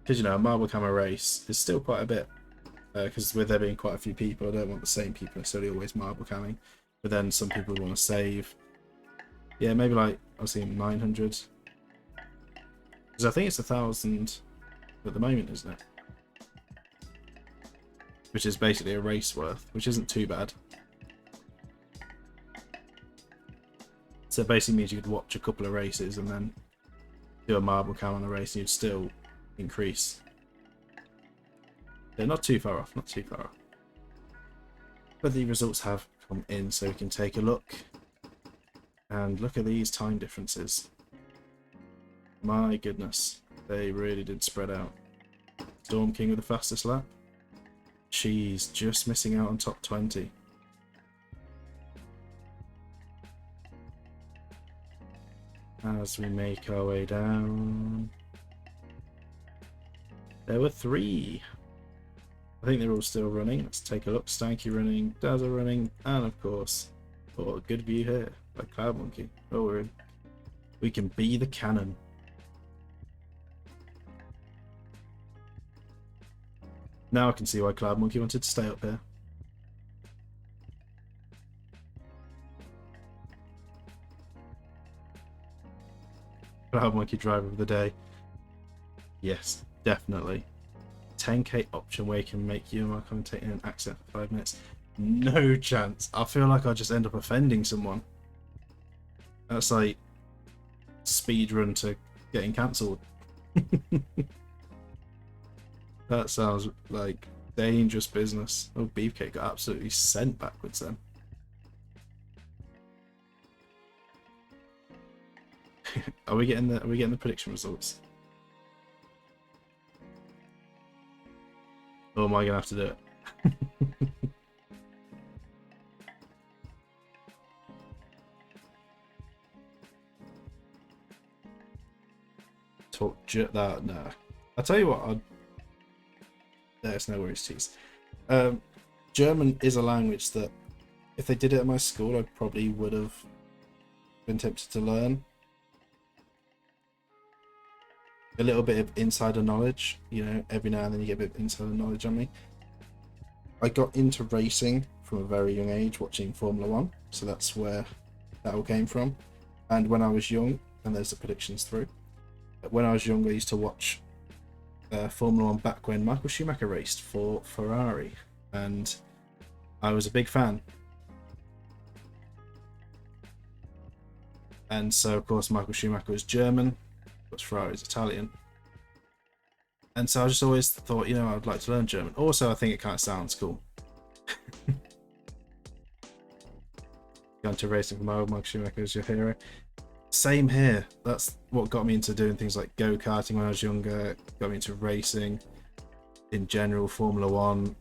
because you know, a marble camera race is still quite a bit, because with there being quite a few people, I don't want the same people necessarily always marble camming, but then some people want to save. Yeah, maybe like I was thinking 900, because I think it's 1,000 at the moment, isn't it? Which is basically a race worth, which isn't too bad. So it basically means you could watch a couple of races and then do a marble cam on a race and you'd still increase. They're not too far off, not too far off. But the results have come in, so we can take a look. And look at these time differences. My goodness, they really did spread out. Storm King with the fastest lap. She's just missing out on top 20. As we make our way down, there were 3. I think they're all still running. Let's take a look. Stanky running, Dazzle running, and of course, oh, a good view here by Cloud Monkey. Oh, we can be the cannon. Now I can see why Cloud Monkey wanted to stay up here. Cloud Monkey driver of the day. Yes, definitely. 10k option where you can make you and commentating an accent for 5 minutes. No chance. I feel like I'll just end up offending someone. That's like speed run to getting cancelled. That sounds like dangerous business. Oh, Beefcake got absolutely sent backwards then. Are we getting the prediction results? Or am I gonna have to do it? Talk that no. I'll tell you what. There's no worries, tease. German is a language that, if they did it at my school, I probably would have been tempted to learn. A little bit of insider knowledge, you know, every now and then you get a bit of insider knowledge on me. I got into racing from a very young age, watching Formula 1, so that's where that all came from. And when I was young, and there's the predictions through, when I was young I used to watch Formula 1 back when Michael Schumacher raced for Ferrari, and I was a big fan. And so of course Michael Schumacher was German, but Ferrari's Italian. And so I just always thought, you know, I'd like to learn German. Also, I think it kind of sounds cool. Going to racing for Michael Schumacher as your hero. Same here. That's what got me into doing things like go-karting when I was younger. Got me into racing in general, Formula 1,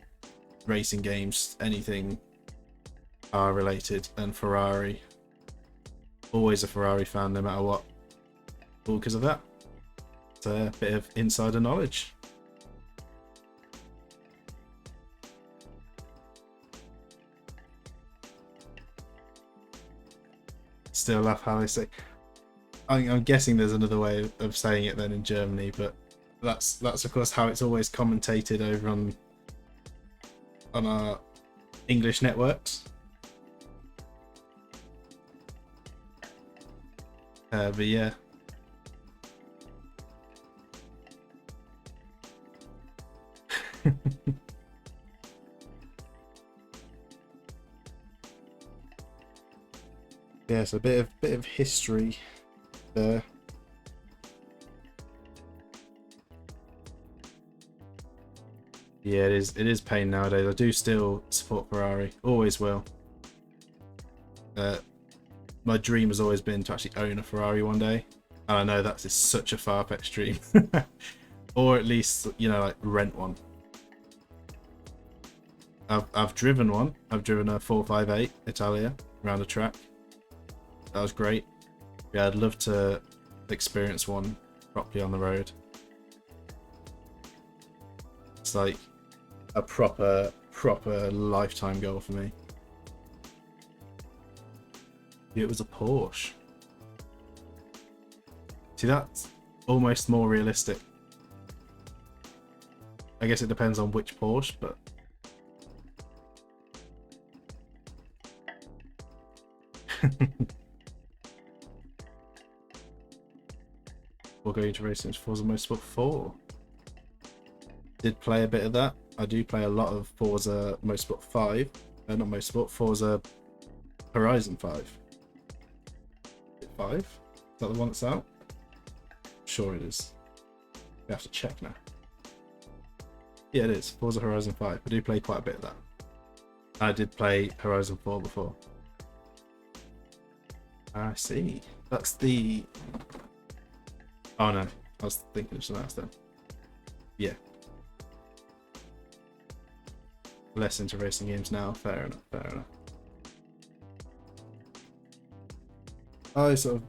racing games, anything car related, and Ferrari. Always a Ferrari fan no matter what. All because of that. It's a bit of insider knowledge. Still laugh how they say. I'm guessing there's another way of saying it than in Germany, but that's of course how it's always commentated over on our English networks. But yeah. Yeah, so a bit of history there. Yeah, it is pain nowadays. I do still support Ferrari, always will. My dream has always been to actually own a Ferrari one day, and I know that's such a far-fetched dream. Or at least, you know, like rent one. I've driven one. I've driven a 458 Italia around a track. That was great. Yeah, I'd love to experience one properly on the road. It's like a proper lifetime goal for me. It was a Porsche. See, that's almost more realistic. I guess it depends on which Porsche, but we'll go into racing Forza Motorsport 4. Did play a bit of that. I do play a lot of Forza Motorsport 5. Not Motorsport, Forza Horizon 5. 5? Is that the one that's out? Sure it is. We have to check now. Yeah, it is. Forza Horizon 5. I do play quite a bit of that. I did play Horizon 4 before. I see. That's the... Oh no, I was thinking of something else then. Yeah. Less into racing games now. Fair enough, fair enough. I sort of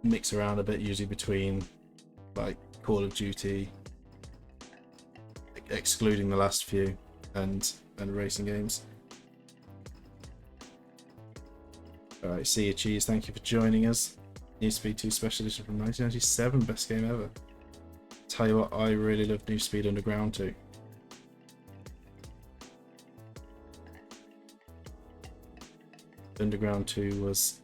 mix around a bit, usually between like Call of Duty, excluding the last few, and racing games. Alright, see you, Cheese. Thank you for joining us. Need Speed 2 Special Edition from 1997, best game ever. Tell you what, I really love New Speed Underground 2. Underground 2 was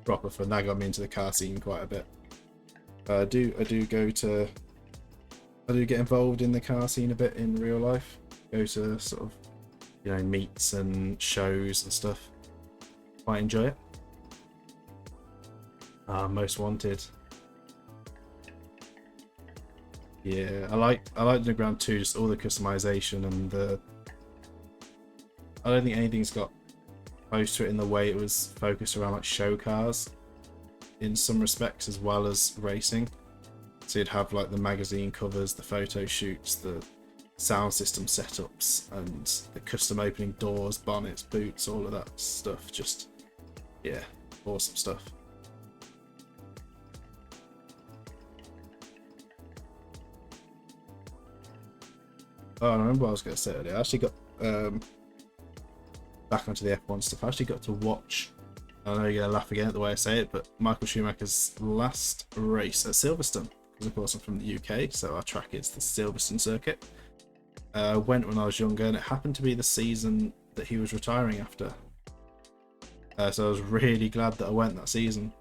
proper fun. That got me into the car scene quite a bit. I do get involved in the car scene a bit in real life. Go to sort of, you know, meets and shows and stuff. Quite enjoy it. Most Wanted. Yeah, I like Underground 2, just all the customization and the... I don't think anything's got close to it in the way it was focused around like show cars in some respects as well as racing. So you'd have like the magazine covers, the photo shoots, the sound system setups, and the custom opening doors, bonnets, boots, all of that stuff. Just, yeah, awesome stuff. Oh, I remember what I was going to say earlier. I actually got back onto the F1 stuff. I actually got to watch, I know you're going to laugh again at the way I say it, but Michael Schumacher's last race at Silverstone. Because of course I'm from the UK, so our track is the Silverstone circuit. I went when I was younger, and it happened to be the season that he was retiring after. So I was really glad that I went that season.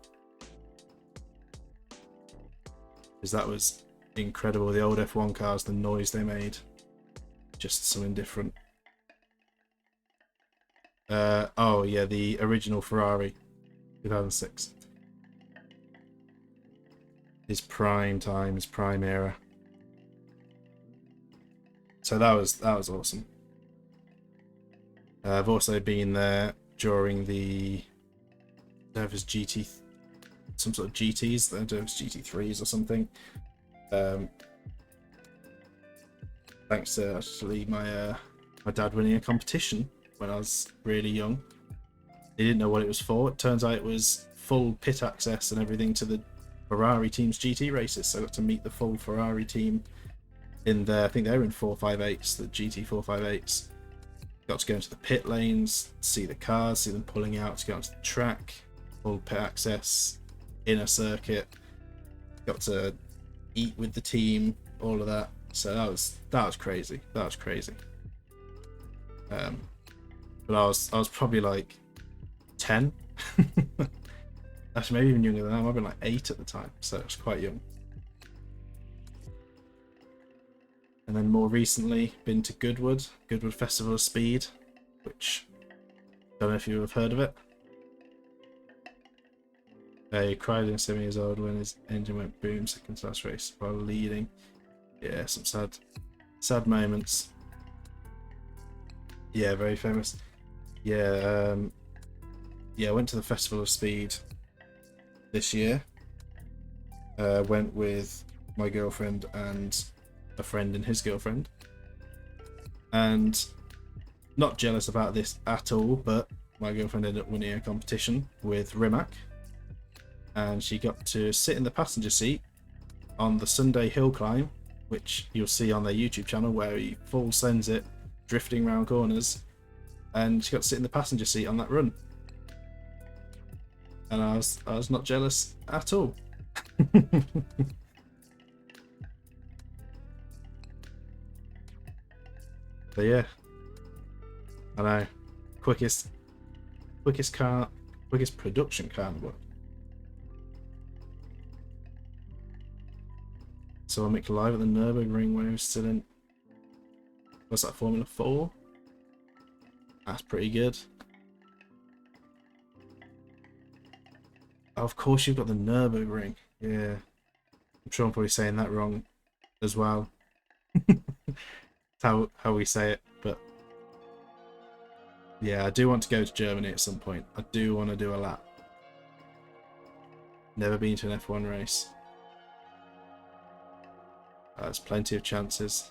Because that was incredible. The old F1 cars, the noise they made. Just something different. Oh yeah, the original Ferrari, 2006. His prime time, his prime era. So that was awesome. I've also been there during the, I don't know if it's GT, some sort of GTs, I don't know if it's GT3s or something. Thanks to actually my dad winning a competition when I was really young. He didn't know what it was for. It turns out it was full pit access and everything to the Ferrari team's GT races. So I got to meet the full Ferrari team in there. I think they were in 458s, the GT 458s. Got to go into the pit lanes, see the cars, see them pulling out to go onto the track, full pit access, inner circuit. Got to eat with the team, all of that. So that was crazy. That was crazy. But I was probably like 10. Actually, maybe even younger than that. I might have been like 8 at the time, so it was quite young. And then more recently, been to Goodwood Festival of Speed, which I don't know if you have heard of it. He cried in 7 years old when his engine went boom second to last race while leading. Yeah, some sad moments. Yeah, very famous. Yeah, yeah, I went to the Festival of Speed this year. Went with my girlfriend and a friend and his girlfriend. And not jealous about this at all, but my girlfriend ended up winning a competition with Rimac. And she got to sit in the passenger seat on the Sunday hill climb, which you'll see on their YouTube channel, where he full sends it drifting around corners, and she got to sit in the passenger seat on that run. And I was not jealous at all. But yeah, I know, quickest production car in the world. So I Mick live at the Nürburgring when he was still in, what's that, Formula 4? That's pretty good. Oh, of course you've got the Nürburgring. Yeah. I'm sure I'm probably saying that wrong as well. how we say it, but yeah, I do want to go to Germany at some point. I do want to do a lap. Never been to an F1 race. There's plenty of chances.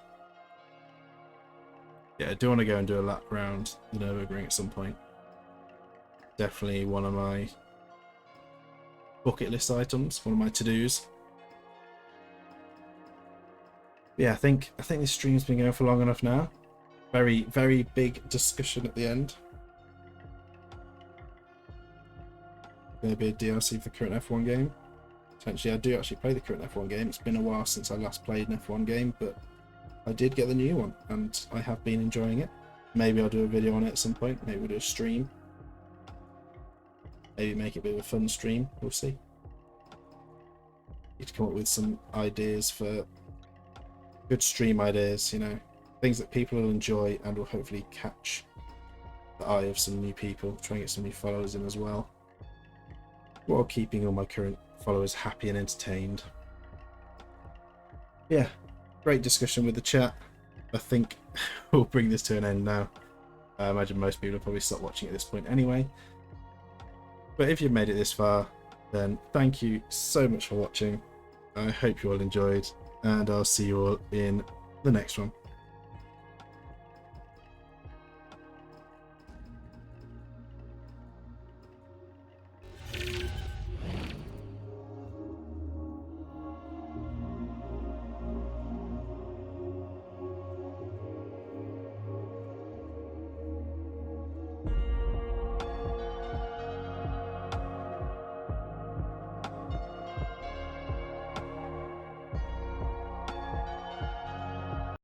Yeah, I do want to go and do a lap around the Nürburgring at some point. Definitely one of my bucket list items, one of my to-dos. Yeah, I think this stream's been going for long enough now. Very, very big discussion at the end. Going to be a DLC for the current F1 game. Potentially, I do actually play the current F1 game. It's been a while since I last played an F1 game, but I did get the new one, and I have been enjoying it. Maybe I'll do a video on it at some point. Maybe we'll do a stream. Maybe make it a bit of a fun stream. We'll see. Need to come up with some ideas for good stream ideas, you know, things that people will enjoy and will hopefully catch the eye of some new people. Try and get some new followers in as well, while keeping all my current followers happy and entertained. Yeah, great discussion with the chat. I think we'll bring this to an end now. I imagine most people will probably stop watching at this point anyway. But if you've made it this far, then thank you so much for watching. I hope you all enjoyed, and I'll see you all in the next one.